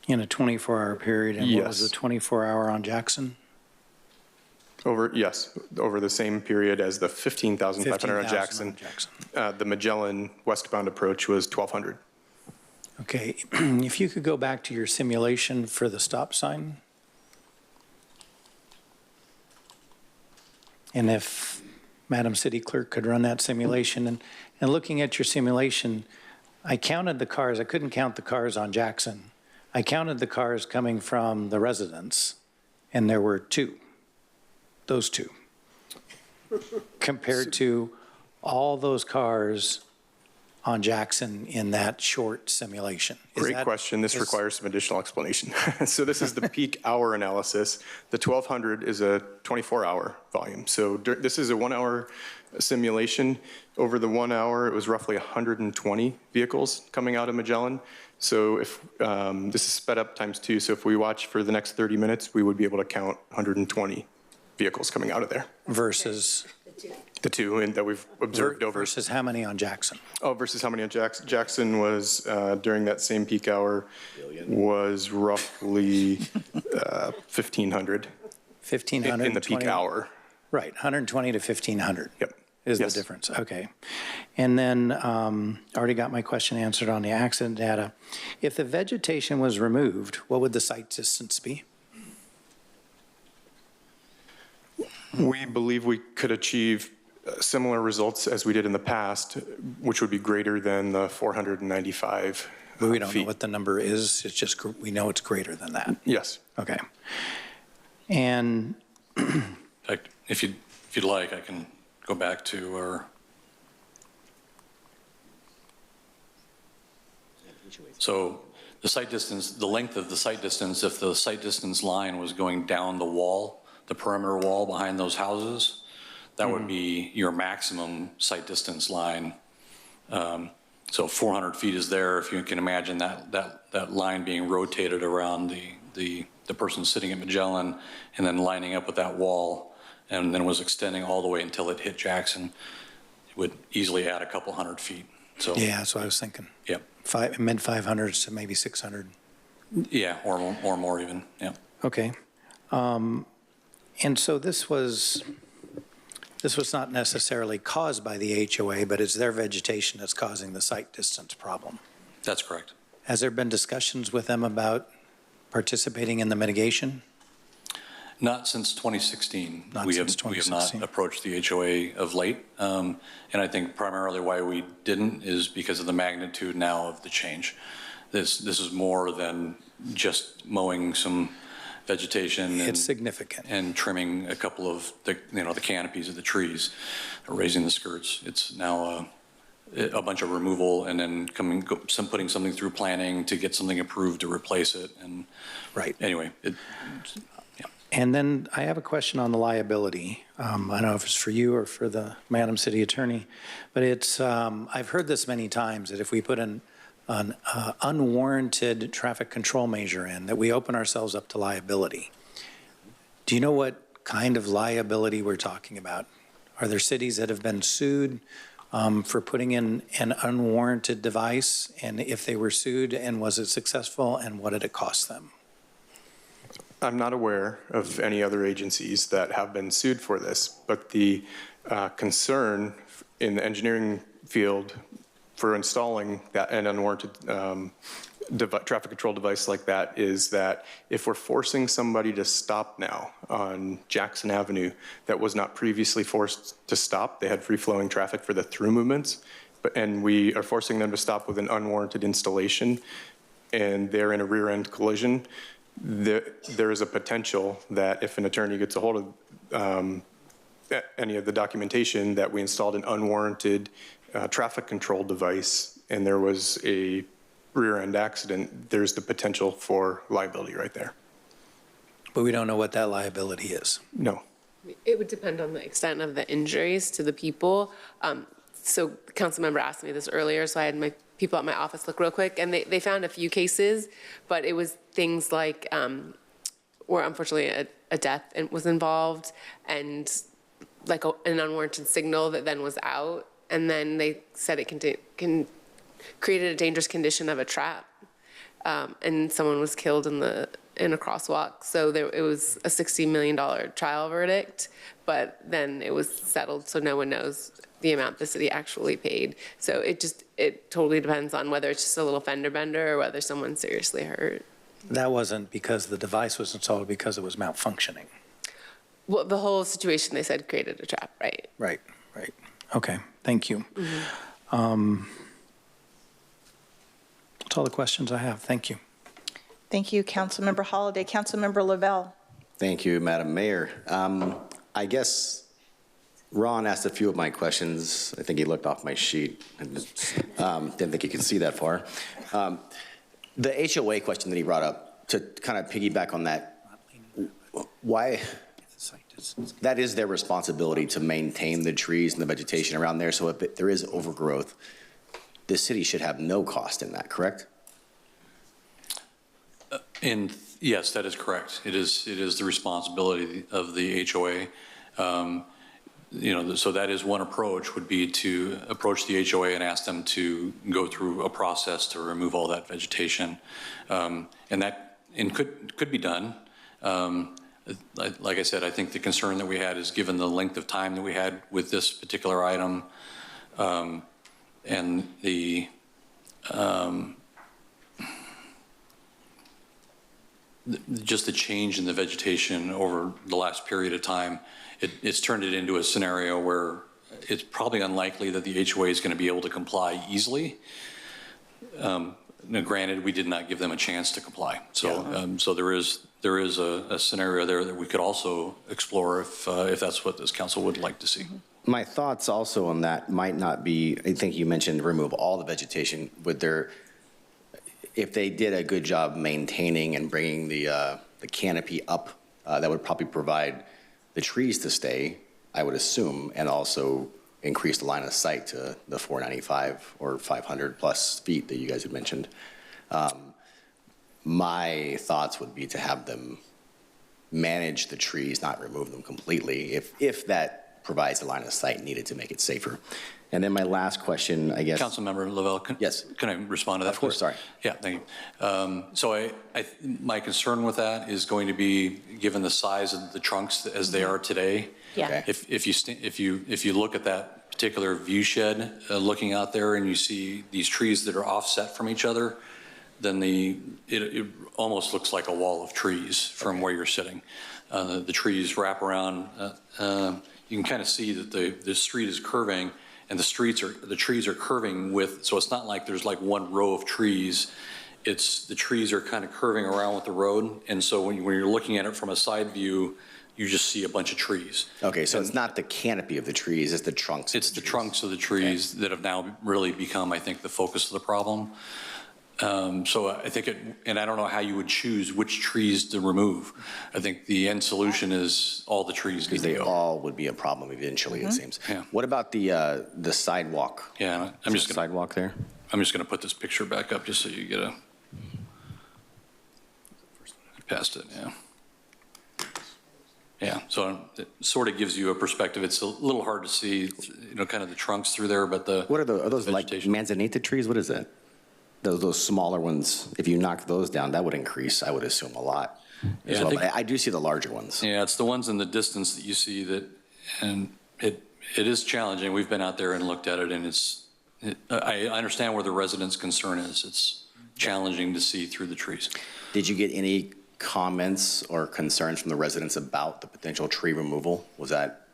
In a 24-hour period, and what was the 24-hour on Jackson? Over the same period as the 15,500 on Jackson. The Magellan westbound approach was 1,200. Okay, if you could go back to your simulation for the stop sign. And if Madam City Clerk could run that simulation, and looking at your simulation, I counted the cars. I couldn't count the cars on Jackson. I counted the cars coming from the residents, and there were 2. Those 2. Compared to all those cars on Jackson in that short simulation. Great question. This requires some additional explanation. So this is the peak hour analysis. The 1,200 is a 24-hour volume. So this is a 1-hour simulation. Over the 1 hour, it was roughly 120 vehicles coming out of Magellan. So if this is sped up times 2, so if we watch for the next 30 minutes, we would be able to count 120 vehicles coming out of there. Versus? The 2 that we've observed over. Versus how many on Jackson? Oh, versus how many on Jackson? Jackson was, during that same peak hour, was roughly 1,500. 1,500? In the peak hour. Right, 120 to 1,500. Yep. Is the difference, okay. And then, already got my question answered on the accident data. If the vegetation was removed, what would the sight distance be? We believe we could achieve similar results as we did in the past, which would be greater than the 495 But we don't know what the number is. It's just, we know it's greater than that. Yes. Okay. And In fact, if you'd like, I can go back to our. So the sight distance, the length of the sight distance, if the sight distance line was going down the wall, the perimeter wall behind those houses, that would be your maximum sight distance line. So 400 feet is there. If you can imagine that line being rotated around the person sitting at Magellan and then lining up with that wall and then was extending all the way until it hit Jackson, it would easily add a couple hundred feet. So yeah, that's what I was thinking. Yep. Mid 500s to maybe 600. Yeah, or more even, yeah. Okay. And so this was not necessarily caused by the HOA, but it's their vegetation that's causing the site distance problem. That's correct. Has there been discussions with them about participating in the mitigation? Not since 2016. We have not approached the HOA of late. And I think primarily why we didn't is because of the magnitude now of the change. This is more than just mowing some vegetation. It's significant. And trimming a couple of the canopies of the trees, or raising the skirts. It's now a bunch of removal and then putting something through planning to get something approved to replace it. And right. Anyway, And then I have a question on the liability. I don't know if it's for you or for the Madam City Attorney, but it's, I've heard this many times, that if we put an unwarranted traffic control measure in, that we open ourselves up to liability. Do you know what kind of liability we're talking about? Are there cities that have been sued for putting in an unwarranted device? And if they were sued, and was it successful, and what did it cost them? I'm not aware of any other agencies that have been sued for this, but the concern in the engineering field for installing an unwarranted traffic control device like that is that if we're forcing somebody to stop now on Jackson Avenue that was not previously forced to stop, they had free-flowing traffic for the through movements, and we are forcing them to stop with an unwarranted installation, and they're in a rear-end collision, there is a potential that if an attorney gets a hold of any of the documentation that we installed an unwarranted traffic control device and there was a rear-end accident, there's the potential for liability right there. But we don't know what that liability is. No. It would depend on the extent of the injuries to the people. So the council member asked me this earlier, so I had my people at my office look real quick, and they found a few cases, but it was things like where unfortunately a death was involved, and like an unwarranted signal that then was out, and then they said it created a dangerous condition of a trap, and someone was killed in a crosswalk. So it was a $60 million trial verdict, but then it was settled, so no one knows the amount the city actually paid. So it totally depends on whether it's just a little fender bender or whether someone's seriously hurt. That wasn't because the device was installed, because it was malfunctioning. Well, the whole situation, they said, created a trap, right? Right. Okay, thank you. Mm-hmm. That's all the questions I have. Thank you. Thank you, Councilmember Holliday. Councilmember Lavelle. Thank you, Madam Mayor. I guess Ron asked a few of my questions. I think he looked off my sheet. I didn't think you could see that far. The HOA question that he brought up, to kind of piggyback on that, why? That is their responsibility to maintain the trees and the vegetation around there. So if there is overgrowth, the city should have no cost in that, correct? Yes, that is correct. It is the responsibility of the HOA. So that is one approach, would be to approach the HOA and ask them to go through a process to remove all that vegetation. And could be done. Like I said, I think the concern that we had is, given the length of time that we had with this particular item, and just the change in the vegetation over the last period of time, it's turned it into a scenario where it's probably unlikely that the HOA is going to be able to comply easily. Now, granted, we did not give them a chance to comply. So, so there is a scenario there that we could also explore if that's what this council would like to see. My thoughts also on that might not be, I think you mentioned remove all the vegetation. If they did a good job maintaining and bringing the canopy up, that would probably provide the trees to stay, I would assume, and also increase the line of sight to the 495 or 500 plus feet that you guys had mentioned. My thoughts would be to have them manage the trees, not remove them completely. If that provides the line of sight needed to make it safer. And then my last question, I guess. Councilmember Lavelle, Yes. Can I respond to that? Of course, please? sorry. Yeah, thank you. So my concern with that is going to be, given the size of the trunks as they are today. Yeah. Okay. If you look at that particular view shed, looking out there and you see these trees that are offset from each other, then it almost looks like a wall of trees from where you're sitting. The trees wrap around. You can kind of see that the street is curving, and the trees are curving with, so it's not like there's like one row of trees. The trees are kind of curving around with the road, and so when you're looking at it from a side view, you just see a bunch of trees. Okay, so it's not the canopy of the trees, it's the trunks. It's the trunks of the trees that have now really become, I think, the focus of the problem. So I think and I don't know how you would choose which trees to remove. I think the end solution is all the trees need to They go. all would be a problem eventually, it seems. Yeah. What about the sidewalk? Yeah, Sidewalk there? I'm just gonna put this picture back up just so you get I passed it, yeah. Yeah, so it sort of gives you a perspective. It's a little hard to see, kind of the trunks through there, but What are those like manzanita trees? What is that? Those smaller ones, if you knock those down, that would increase, I would assume, a lot as Yeah, well. But I do see the larger ones. Yeah, it's the ones in the distance that you see and it is challenging. We've been out there and looked at it, and I understand where the residents' concern is. It's challenging to see through the trees. Did you get any comments or concerns from the residents about the potential tree removal? Was that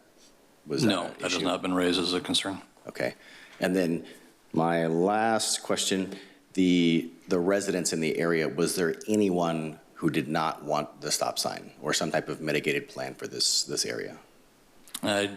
No, that has issue? not been raised as a concern. Okay. And then my last question, the residents in the area, was there anyone who did not want the stop sign or some type of mitigated plan for this area?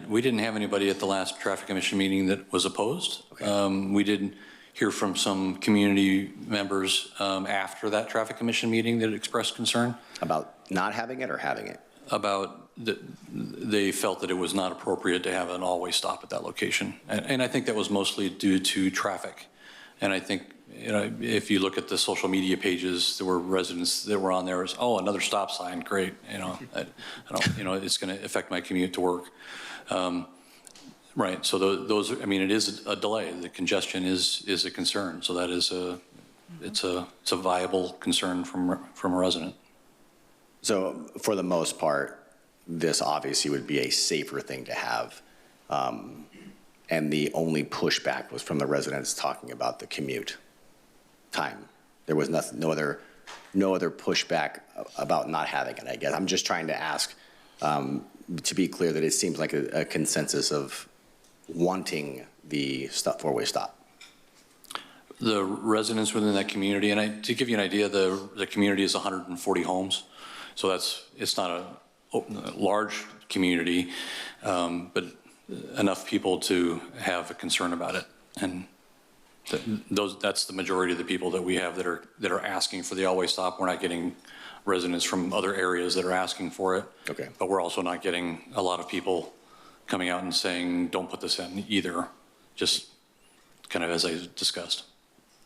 We didn't have anybody at the last traffic commission meeting that was opposed. Okay. We did hear from some community members after that traffic commission meeting that expressed concern. About not having it or having it? About they felt that it was not appropriate to have an always stop at that location. And I think that was mostly due to traffic. And I think, if you look at the social media pages, there were residents that were on there as, oh, another stop sign, great. I don't, it's going to affect my commute to work. Right, so those, it is a delay. The congestion is a concern. So that is it's a viable concern from a resident. So for the most part, this obviously would be a safer thing to have. And the only pushback was from the residents talking about the commute time. There was no other pushback about not having it, I guess. I'm just trying to ask, to be clear, that it seems like a consensus of wanting the four-way stop. The residents within that community, and to give you an idea, the community is 140 homes. So it's not a large community, but enough people to have a concern about it. And that's the majority of the people that we have that are asking for the always stop. We're not getting residents from other areas that are asking for it. Okay. But we're also not getting a lot of people coming out and saying, don't put this in either, just kind of as I discussed.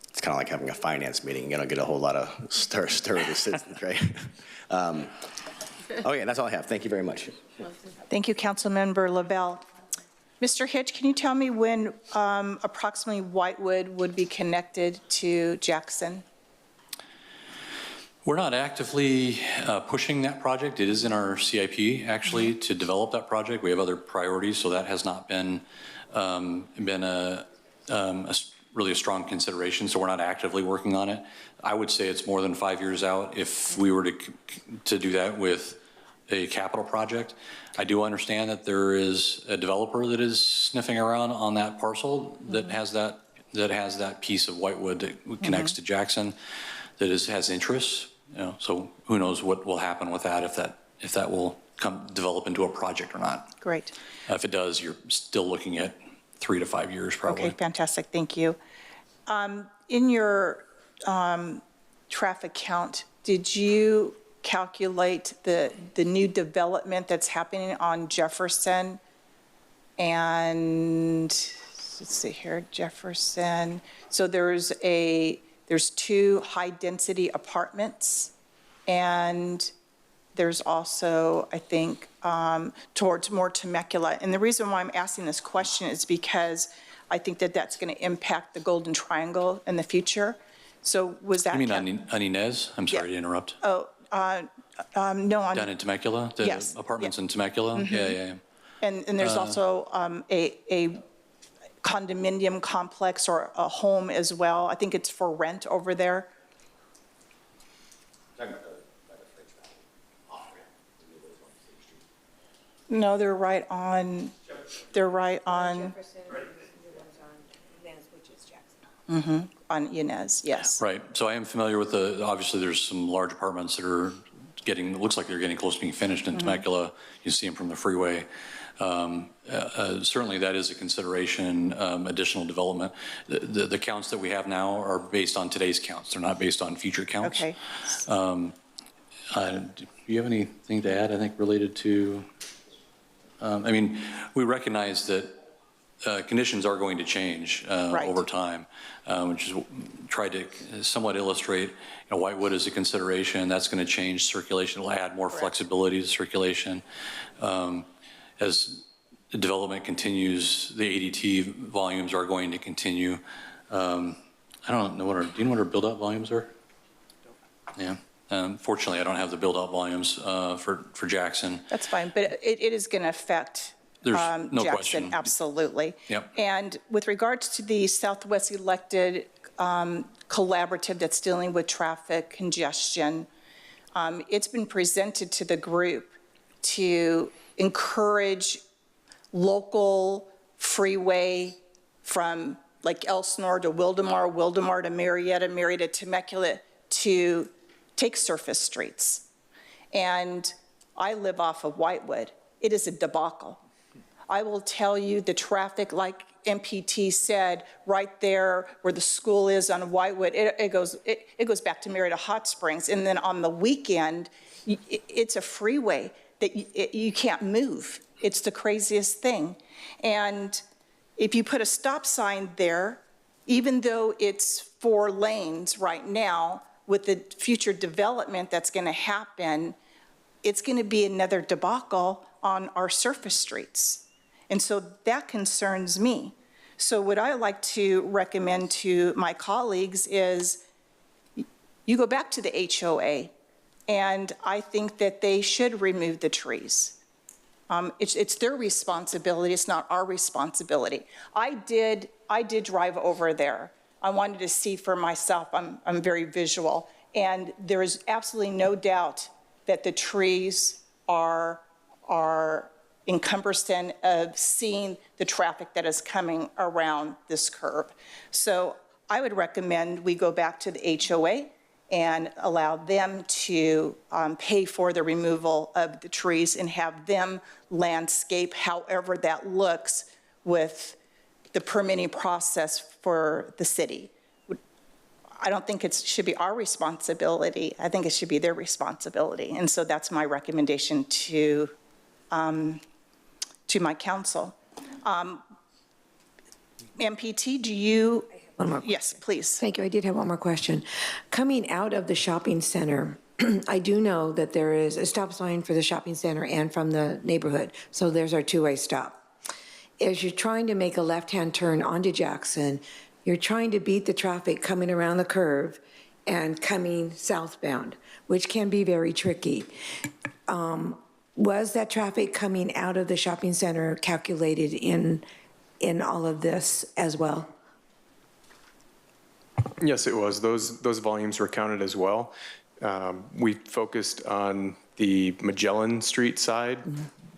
It's kind of like having a finance meeting. You don't get a whole lot of stir of the citizens, right? Okay, that's all I have. Thank you very much. Thank you, Councilmember Lavelle. Mr. Hitch, can you tell me when approximately Whitewood would be connected to Jackson? We're not actively pushing that project. It is in our CIP, actually, to develop that project. We have other priorities, so that has not been really a strong consideration, so we're not actively working on it. I would say it's more than 5 years out if we were to do that with a capital project. I do understand that there is a developer that is sniffing around on that parcel that has that piece of Whitewood that connects to Jackson that has interests. So who knows what will happen with that if that will develop into a project or not. Great. If it does, you're still looking at 3 to 5 years probably. Okay, fantastic. Thank you. In your traffic count, did you calculate the new development that's happening on Jefferson? And let's see here, Jefferson. So there's 2 high-density apartments, and there's also, I think, towards more Temecula. And the reason why I'm asking this question is because I think that that's going to impact the Golden Triangle in the future. So was that? You mean on Inez? I'm sorry to interrupt. Oh, no, on. Down in Temecula? The Yes, apartments in Temecula? Mhm. Yeah. And there's also a condominium complex or a home as well. I think it's for rent over there. No, they're right on. On Inez, yes. Right. So I am familiar with obviously there's some large apartments that are it looks like they're getting close to being finished in Temecula. You see them from the freeway. Certainly that is a consideration, additional development. The counts that we have now are based on today's counts. They're not based on future counts. Okay. Do you have anything to add, I think, related to, I mean, we recognize that conditions are going to change over time, which is tried to somewhat illustrate, Whitewood is a consideration. That's going to change circulation. It'll add more flexibility to circulation. As the development continues, the ADT volumes are going to continue. I don't know do you know what our build-out volumes are? Yeah. Fortunately, I don't have the build-out volumes for Jackson. That's fine, but it is going to affect There's no Jackson, question. absolutely. Yep. And with regards to the Southwest Elected Collaborative that's dealing with traffic congestion, it's been presented to the group to encourage local freeway from like Elsinore to Wildemar, Wildemar to Murrieta, Murrieta to Temecula to take surface streets. And I live off of Whitewood. It is a debacle. I will tell you the traffic, like MPT said, right there where the school is on Whitewood, it goes back to Murrieta Hot Springs. And then on the weekend, it's a freeway that you can't move. It's the craziest thing. And if you put a stop sign there, even though it's 4 lanes right now, with the future development that's going to happen, it's going to be another debacle on our surface streets. And so that concerns me. So what I like to recommend to my colleagues is you go back to the HOA, and I think that they should remove the trees. It's their responsibility. It's not our responsibility. I did drive over there. I wanted to see for myself. I'm very visual. And there is absolutely no doubt that the trees are encumbersome of seeing the traffic that is coming around this curve. So I would recommend we go back to the HOA and allow them to pay for the removal of the trees and have them landscape however that looks with the permitting process for the city. I don't think it should be our responsibility. I think it should be their responsibility. And so that's my recommendation to my council. MPT, do you? One more. Yes, please. Thank you. I did have one more question. Coming out of the shopping center, I do know that there is a stop sign for the shopping center and from the neighborhood. So there's our two-way stop. As you're trying to make a left-hand turn onto Jackson, you're trying to beat the traffic coming around the curve and coming southbound, which can be very tricky. Was that traffic coming out of the shopping center calculated in all of this as well? Yes, it was. Those volumes were counted as well. We focused on the Magellan Street side.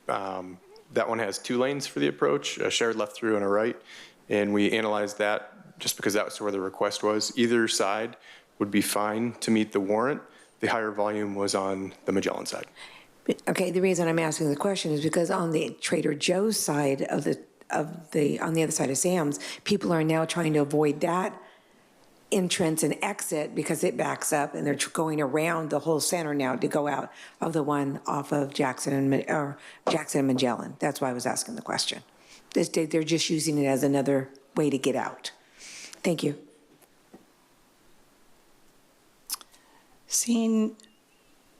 That one has 2 lanes for the approach, a shared left through and a right. And we analyzed that just because that's where the request was. Either side would be fine to meet the warrant. The higher volume was on the Magellan side. Okay, the reason I'm asking the question is because on the Trader Joe's side on the other side of Sam's, people are now trying to avoid that entrance and exit because it backs up, and they're going around the whole center now to go out of the one off of Jackson and Magellan. That's why I was asking the question. They're just using it as another way to get out. Thank you. Seeing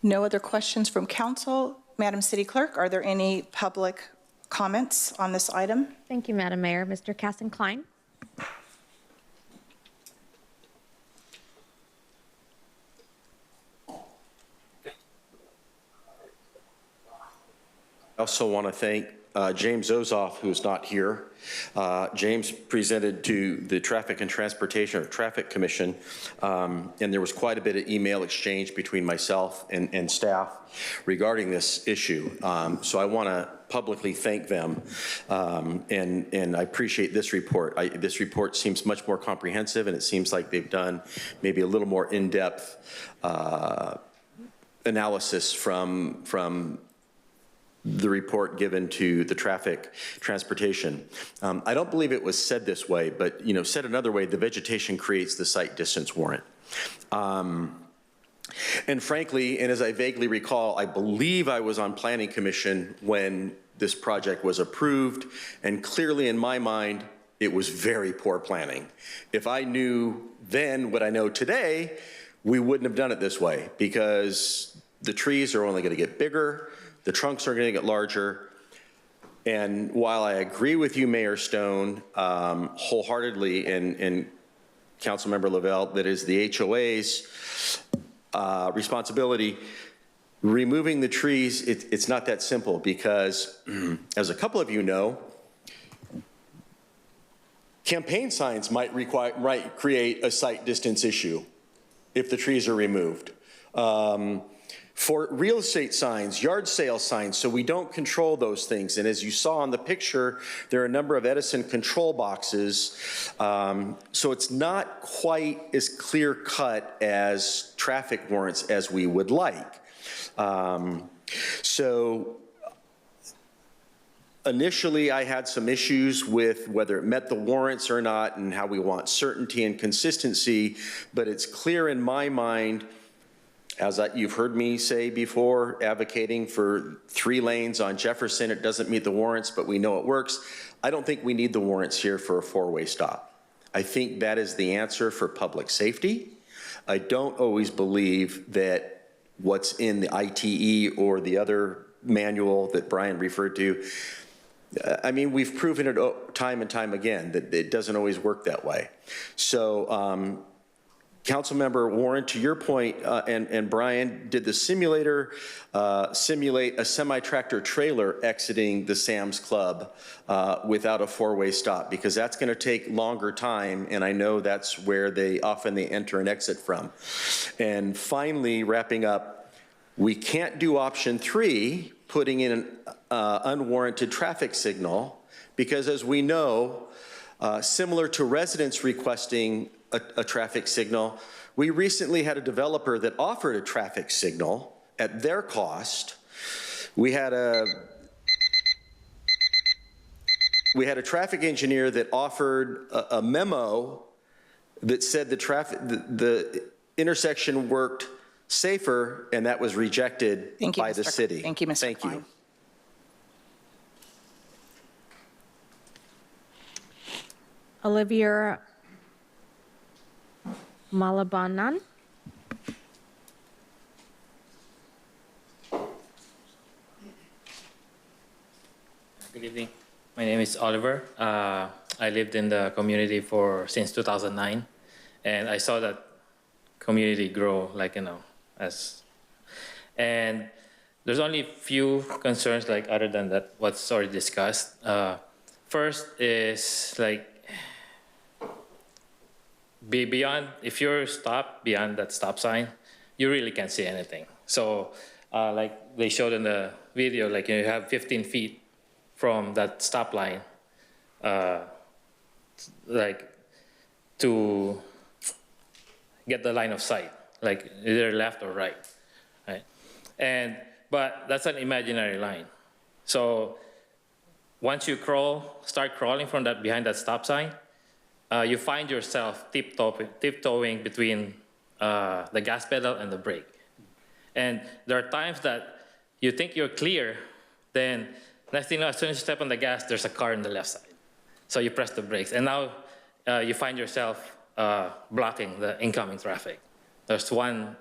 No other questions from council. Madam City Clerk, are there any public comments on this item? Thank you, Madam Mayor. Mr. Casson Klein. I also want to thank James Ozoff, who's not here. James presented to the Traffic and Transportation or Traffic Commission, and there was quite a bit of email exchange between myself and staff regarding this issue. So I want to publicly thank them, and I appreciate this report. This report seems much more comprehensive, and it seems like they've done maybe a little more in-depth analysis from the report given to the Traffic Transportation. I don't believe it was said this way, but said another way, the vegetation creates the site distance warrant. And frankly, and as I vaguely recall, I believe I was on Planning Commission when this project was approved, and clearly in my mind, it was very poor planning. If I knew then what I know today, we wouldn't have done it this way, because the trees are only going to get bigger, the trunks are going to get larger. And while I agree with you, Mayor Stone, wholeheartedly, and Councilmember Lavelle, that is the HOA's responsibility, removing the trees, it's not that simple, because as a couple of you know, campaign signs might create a site distance issue if the trees are removed. For real estate signs, yard sale signs, so we don't control those things. And as you saw in the picture, there are a number of Edison control boxes. So it's not quite as clear cut as traffic warrants as we would like. So initially I had some issues with whether it met the warrants or not and how we want certainty and consistency, but it's clear in my mind, as you've heard me say before, advocating for 3 lanes on Jefferson. It doesn't meet the warrants, but we know it works. I don't think we need the warrants here for a 4-way stop. I think that is the answer for public safety. I don't always believe that what's in the ITE or the other manual that Brian referred to, I mean, we've proven it time and time again that it doesn't always work that way. So, Councilmember Warren, to your point, and Brian, did the simulator simulate a semi-tractor trailer exiting the Sam's Club without a 4-way stop? Because that's going to take longer time, and I know that's where they often enter and exit from. And finally, wrapping up, we can't do option 3, putting in an unwarranted traffic signal, because as we know, similar to residents requesting a traffic signal, we recently had a developer that offered a traffic signal at their cost. We had a traffic engineer that offered a memo that said the intersection worked safer, and that was rejected by the city. Thank you, Mr. Thank Klein. you. Olivia Malabanan. Good evening. My name is Oliver. I lived in the community since 2009, and I saw that community grow, and there's only few concerns, other than that what's already discussed. First is beyond, if you're stopped beyond that stop sign, you really can't see anything. So like they showed in the video, you have 15 feet from that stop line, to get the line of sight, either left or right, right? But that's an imaginary line. So once you start crawling from behind that stop sign, you find yourself tiptoeing between the gas pedal and the brake. And there are times that you think you're clear, then next thing you know, as soon as you step on the gas, there's a car on the left side. So you press the brakes, and now you find yourself blocking the incoming traffic. There's one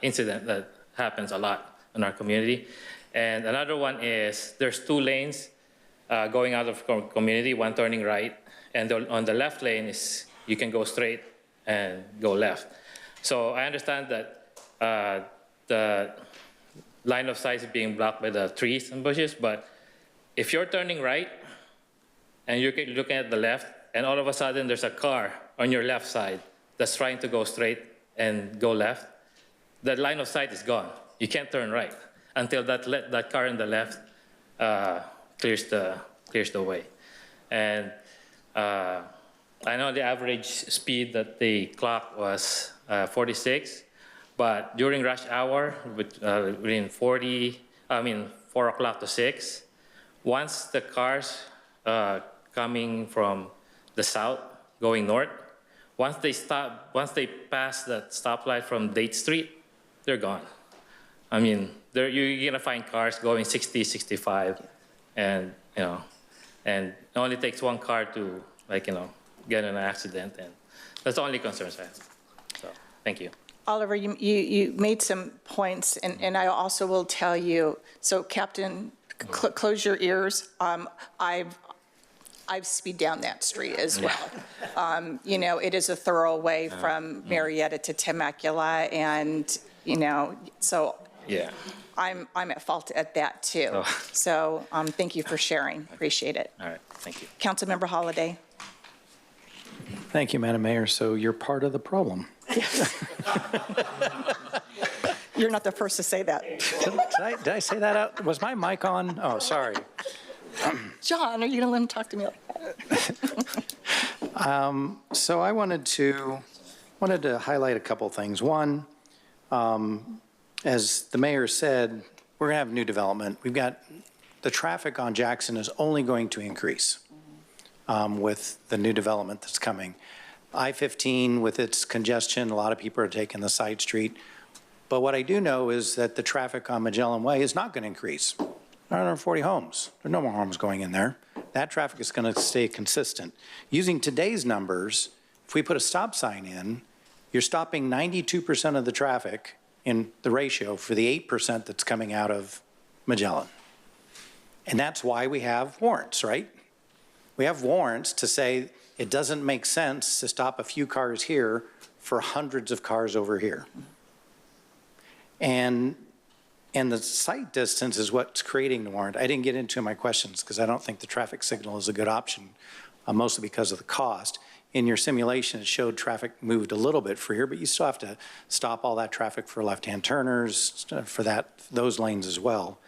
incident that happens a lot. in our community. And another one is there's 2 lanes going out of community, one turning right, and on the left lane is you can go straight and go left. So I understand that the line of sight is being blocked by the trees and bushes, but if you're turning right and you're looking at the left, and all of a sudden there's a car on your left side that's trying to go straight and go left, the line of sight is gone. You can't turn right until that car on the left clears the way. And I know the average speed that they clocked was 46, but during rush hour, between 4 o'clock to 6, once the cars coming from the south going north, once they pass that stoplight from Date Street, they're gone. I mean, you're gonna find cars going 60, 65, and and it only takes one car to get in an accident, and that's the only concerns I have. So, thank you. Oliver, you made some points, and I also will tell you, so Captain, close your ears. I've speed down that street as well. It is a thorough way from Murrieta to Temecula, and, so yeah, I'm at fault at that too. Oh. So thank you for sharing. Appreciate it. All right, thank you. Councilmember Holliday. Thank you, Madam Mayor. So you're part of the problem. You're not the first to say that. Did I say that out? Was my mic on? Oh, sorry. John, are you going to let him talk to me like that? So I wanted to highlight a couple things. One, as the mayor said, we're going to have new development. We've got the traffic on Jackson is only going to increase with the new development that's coming. I-15 with its congestion, a lot of people are taking the side street. But what I do know is that the traffic on Magellan Way is not going to increase. 940 homes. There are no more homes going in there. That traffic is going to stay consistent. Using today's numbers, if we put a stop sign in, you're stopping 92% of the traffic in the ratio for the 8% that's coming out of Magellan. And that's why we have warrants, right? We have warrants to say it doesn't make sense to stop a few cars here for hundreds of cars over here. And the sight distance is what's creating the warrant. I didn't get into my questions because I don't think the traffic signal is a good option, mostly because of the cost. In your simulation, it showed traffic moved a little bit freer, but you still have to stop all that traffic for left-hand turners, for those lanes as well.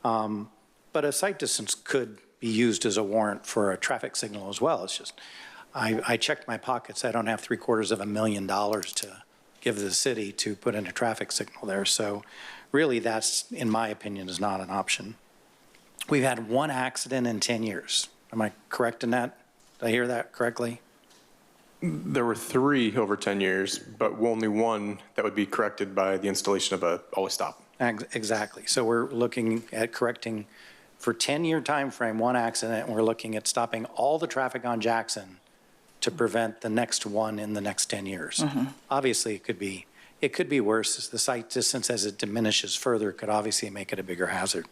But a sight distance could be used as a warrant for a traffic signal as well. It's just, I checked my pockets. I don't have $750,000 to give the city to put in a traffic signal there. So really that's, in my opinion, is not an option. We've had one accident in 10 years. Am I correct in that? Did I hear that correctly? There were 3 over 10 years, but only one that would be corrected by the installation of a always stop. Exactly. So we're looking at correcting for 10-year time frame one accident, and we're looking at stopping all the traffic on Jackson to prevent the next one in the next 10 years. Obviously, it could be worse. As the sight distance, as it diminishes further, could obviously make it a bigger hazard.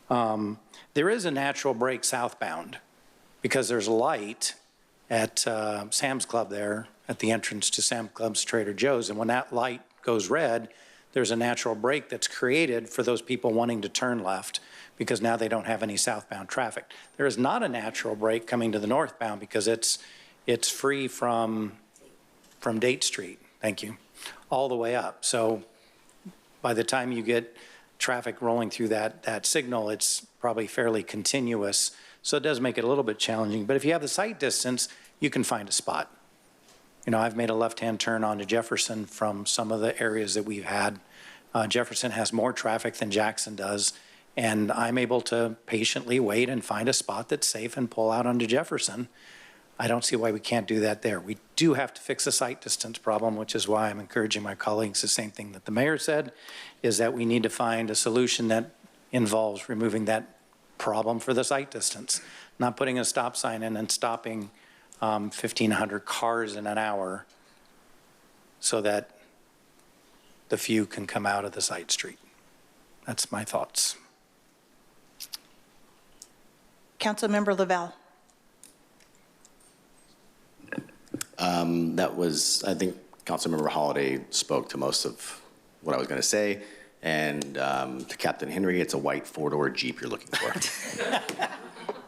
There is a natural break southbound because there's a light at Sam's Club there at the entrance to Sam's Club's Trader Joe's, and when that light goes red, there's a natural break that's created for those people wanting to turn left because now they don't have any southbound traffic. There is not a natural break coming to the northbound because it's free from Date Street, thank you, all the way up. So by the time you get traffic rolling through that signal, it's probably fairly continuous. So it does make it a little bit challenging. But if you have the sight distance, you can find a spot. I've made a left-hand turn onto Jefferson from some of the areas that we've had. Jefferson has more traffic than Jackson does, and I'm able to patiently wait and find a spot that's safe and pull out onto Jefferson. I don't see why we can't do that there. We do have to fix the sight distance problem, which is why I'm encouraging my colleagues, the same thing that the mayor said, is that we need to find a solution that involves removing that problem for the sight distance, not putting a stop sign in and stopping 1,500 cars in an hour so that the few can come out of the side street. That's my thoughts. Councilmember Lavelle. That was, I think Councilmember Holliday spoke to most of what I was going to say. And to Captain Henry, it's a white four-door Jeep you're looking for.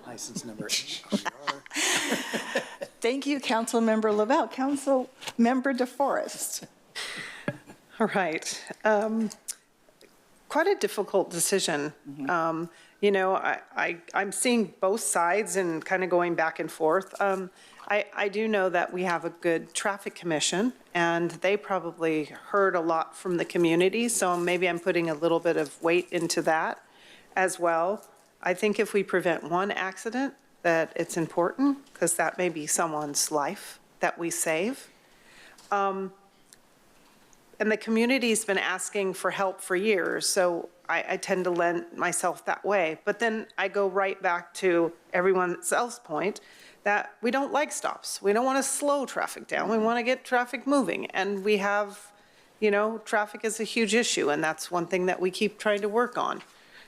License number. Thank you, Councilmember Lavelle. Councilmember DeForest. All right. Quite a difficult decision. You know, I'm seeing both sides and kind of going back and forth. I do know that we have a good traffic commission, and they probably heard a lot from the community, so maybe I'm putting a little bit of weight into that as well. I think if we prevent one accident, that it's important, because that may be someone's life that we save. And the community's been asking for help for years, so I tend to lend myself that way. But then I go right back to everyone else's point that we don't like stops. We don't want to slow traffic down. We want to get traffic moving. And we have, you know, traffic is a huge issue, and that's one thing that we keep trying to work on.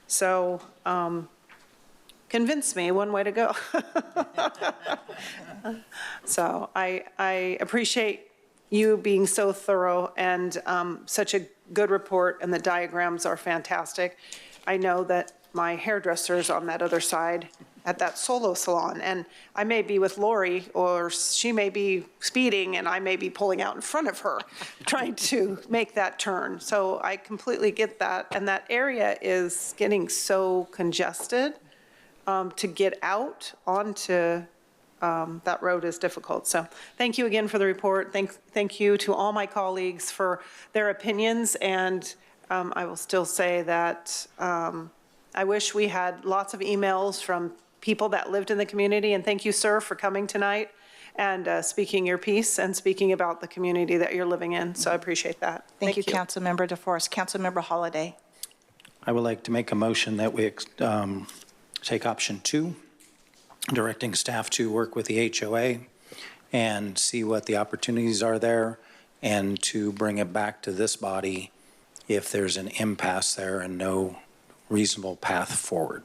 So convince me one way to go. So I appreciate you being so thorough and such a good report, and the diagrams are fantastic. I know that my hairdresser's on that other side at that solo salon, and I may be with Lori, or she may be speeding, and I may be pulling out in front of her, trying to make that turn. So I completely get that, and that area is getting so congested. To get out onto that road is difficult. So thank you again for the report. Thank you to all my colleagues for their opinions, and I will still say that I wish we had lots of emails from people that lived in the community, and thank you, sir, for coming tonight and speaking your piece and speaking about the community that you're living in. So I appreciate that. Thank you, Councilmember DeForest. Councilmember Holliday. I would like to make a motion that we take option 2, directing staff to work with the HOA and see what the opportunities are there, and to bring it back to this body if there's an impasse there and no reasonable path forward.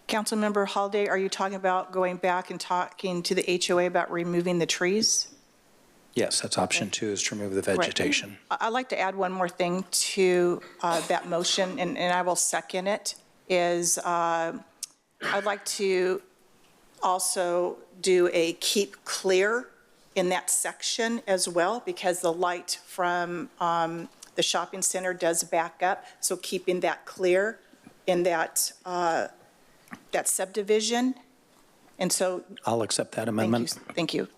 Councilmember Holliday, are you talking about going back and talking to the HOA about removing the trees? Yes, that's option 2, is to remove the vegetation. Right. I'd like to add one more thing to that motion, and I will second it, is I'd like to also do a keep clear in that section as well, because the light from the shopping center does back up. So keeping that clear in that that subdivision. And so I'll accept that amendment. Thank you.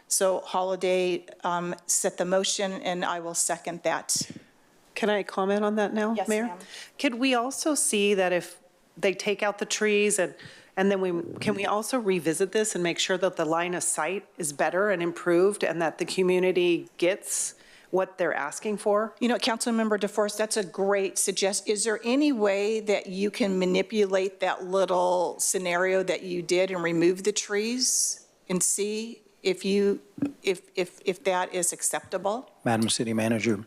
So Holliday set the motion, and I will second that. Can I comment on that now, Yes, Mayor? ma'am. Could we also see that if they take out the trees and then can we also revisit this and make sure that the line of sight is better and improved, and that the community gets what they're asking for? You know, Councilmember DeForest, that's a great suggestion. Is there any way that you can manipulate that little scenario that you did and remove the trees and see if that is acceptable? Madam City Manager,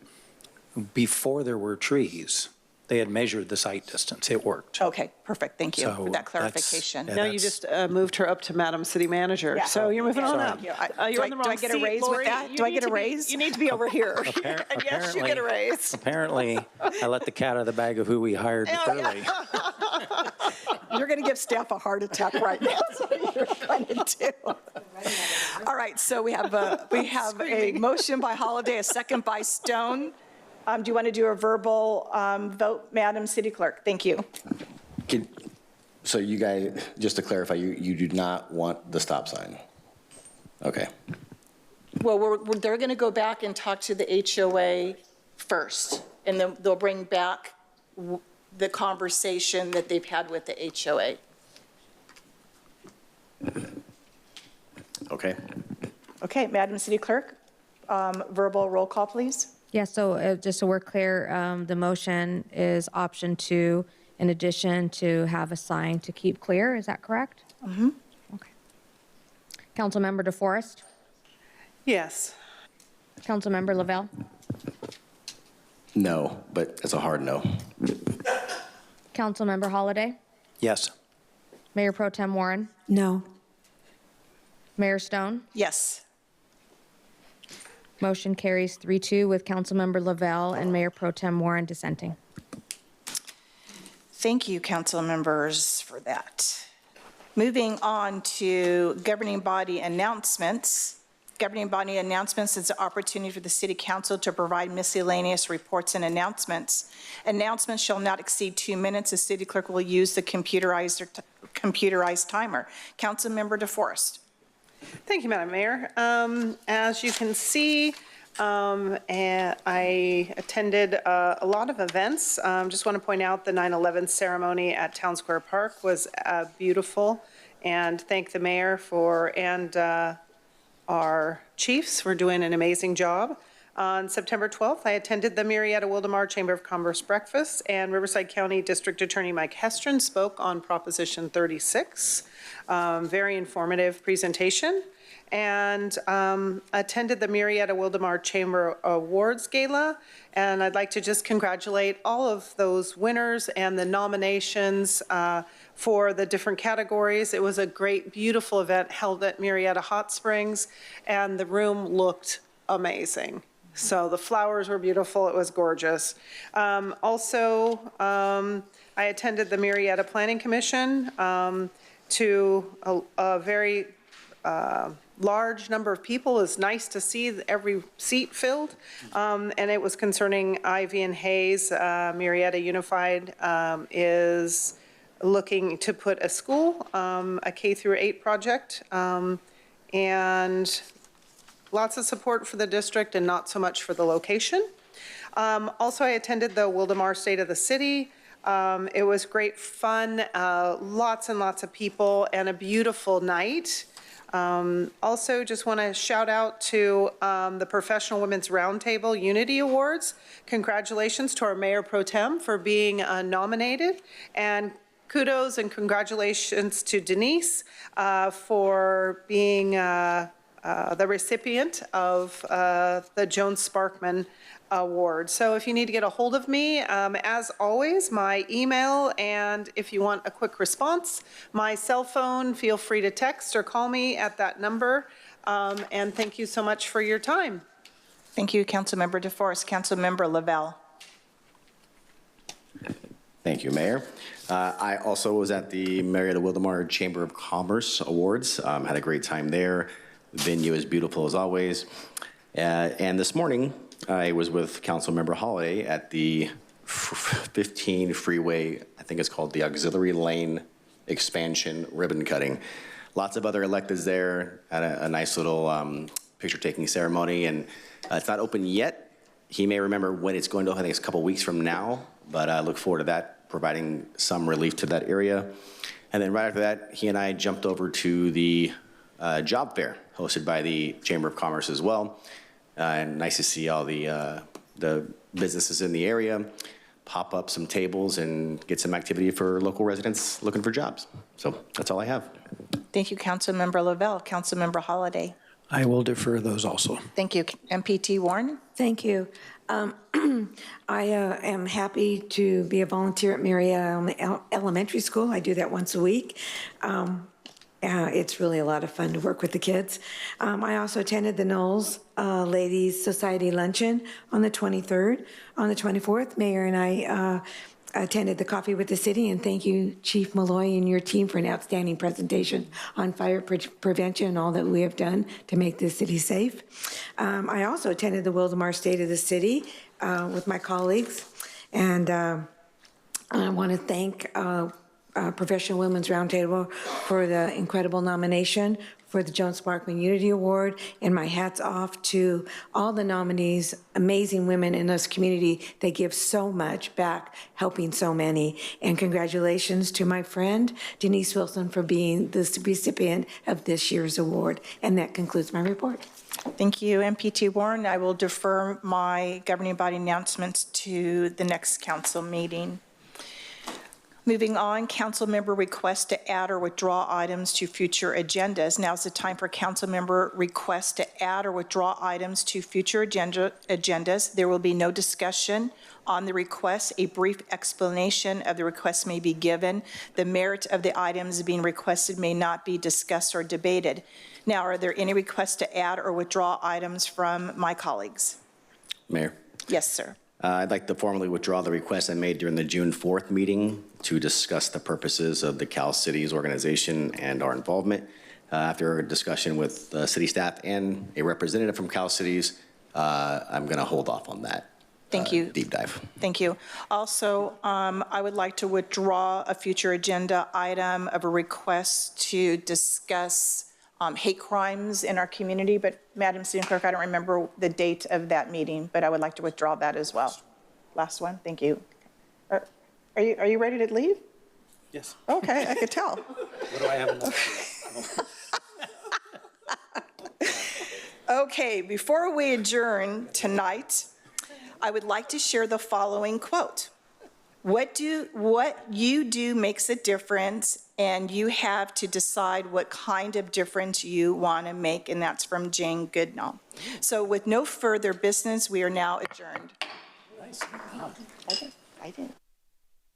before there were trees, they had measured the sight distance. It worked. Okay, perfect. Thank you So for that clarification. Now you just moved her up to Madam City Manager, so you're moving on up. You're on the wrong Do I get a seat, raise Lori. with that? You Do I need get a to be- raise? You need to be over here. And yes, you get a raise. Apparently, I let the cat out of the bag of who we hired early. You're going to give staff a heart attack right now. That's what you're going to do. All right, so we have a motion by Holliday, a second by Stone. Do you want to do a verbal vote, Madam City Clerk? Thank you. So you guys, just to clarify, you do not want the stop sign? Okay. Well, they're going to go back and talk to the HOA first, and then they'll bring back the conversation that they've had with the HOA. Okay. Okay, Madam City Clerk, verbal roll call, please. Yeah, so just so we're clear, the motion is option 2, in addition to have a sign to keep clear. Is that correct? Mm-hmm. Okay. Councilmember DeForest? Yes. Councilmember Lavelle? No, but it's a hard no. Councilmember Holliday, Yes. Mayor Pro Tem Warren, No. Mayor Stone. Yes. Motion carries 3-2 with Councilmember Lavelle and Mayor Pro Tem Warren dissenting. Thank you, council members, for that. Moving on to governing body announcements. Governing body announcements is an opportunity for the city council to provide miscellaneous reports and announcements. Announcements shall not exceed 2 minutes. The city clerk will use the computerized timer. Councilmember DeForest. Thank you, Madam Mayor. As you can see, I attended a lot of events. Just want to point out the 9/11 ceremony at Town Square Park was beautiful, and thank the mayor and our chiefs for doing an amazing job. On September 12th, I attended the Murrieta Wildemar Chamber of Commerce breakfast, and Riverside County District Attorney Mike Hestron spoke on Proposition 36. Very informative presentation. And attended the Murrieta Wildemar Chamber Awards Gala. And I'd like to just congratulate all of those winners and the nominations for the different categories. It was a great, beautiful event held at Murrieta Hot Springs, and the room looked amazing. So the flowers were beautiful. It was gorgeous. Also, I attended the Murrieta Planning Commission to a very large number of people. It's nice to see every seat filled. And it was concerning Ivy and Hayes. Murrieta Unified is looking to put a school, a K-8 project, and lots of support for the district and not so much for the location. Also, I attended the Wildemar State of the City. It was great fun, lots and lots of people, and a beautiful night. Also, just want to shout out to the Professional Women's Roundtable Unity Awards. Congratulations to our Mayor Pro Tem for being nominated, and kudos and congratulations to Denise for being the recipient of the Joan Sparkman Award. So if you need to get a hold of me, as always, my email, and if you want a quick response, my cell phone, feel free to text or call me at that number. And thank you so much for your time. Thank you, Councilmember DeForest. Councilmember Lavelle. Thank you, Mayor. I also was at the Murrieta Wildemar Chamber of Commerce Awards. Had a great time there. The venue is beautiful as always. And this morning, I was with Councilmember Holliday at the 15 freeway, I think it's called the Auxiliary Lane Expansion ribbon cutting. Lots of other electeds there at a nice little picture-taking ceremony, and it's not open yet. He may remember when it's going to, I think it's a couple weeks from now, but I look forward to that, providing some relief to that area. And then right after that, he and I jumped over to the job fair hosted by the Chamber of Commerce as well. And nice to see all the businesses in the area pop up some tables and get some activity for local residents looking for jobs. So that's all I have. Thank you, Councilmember Lavelle. Councilmember Holliday. I will defer those also. Thank you. MPT Warren. Thank you. I am happy to be a volunteer at Murrieta Elementary School. I do that once a week. It's really a lot of fun to work with the kids. I also attended the Knowles Ladies Society Luncheon on the 23rd. On the 24th, Mayor and I attended the Coffee with the City, and thank you, Chief Malloy and your team, for an outstanding presentation on fire prevention and all that we have done to make this city safe. I also attended the Wildemar State of the City with my colleagues, and I want to thank Professional Women's Roundtable for the incredible nomination for the Joan Sparkman Unity Award, and my hat's off to all the nominees, amazing women in this community. They give so much back, helping so many. And congratulations to my friend Denise Wilson for being the recipient of this year's award. And that concludes my report. Thank you, MPT Warren. I will defer my governing body announcements to the next council meeting. Moving on, council member requests to add or withdraw items to future agendas. Now is the time for council member requests to add or withdraw items to future agendas. There will be no discussion on the request. A brief explanation of the request may be given. The merit of the items being requested may not be discussed or debated. Now, are there any requests to add or withdraw items from my colleagues? Mayor, Yes, sir. I'd like to formally withdraw the request I made during the June 4th meeting to discuss the purposes of the Cal Cities organization and our involvement. After a discussion with city staff and a representative from Cal Cities, I'm going to hold off on that. Thank you. Deep dive. Thank you. Also, I would like to withdraw a future agenda item of a request to discuss hate crimes in our community, but Madam City Clerk, I don't remember the date of that meeting, but I would like to withdraw that as well. Last one, thank you. Are you ready to leave? Yes. Okay, I could tell. What do I have enough? Okay, before we adjourn tonight, I would like to share the following quote. What you do makes a difference, and you have to decide what kind of difference you want to make, and that's from Jane Goodall. So with no further business, we are now adjourned. Nice. I didn't.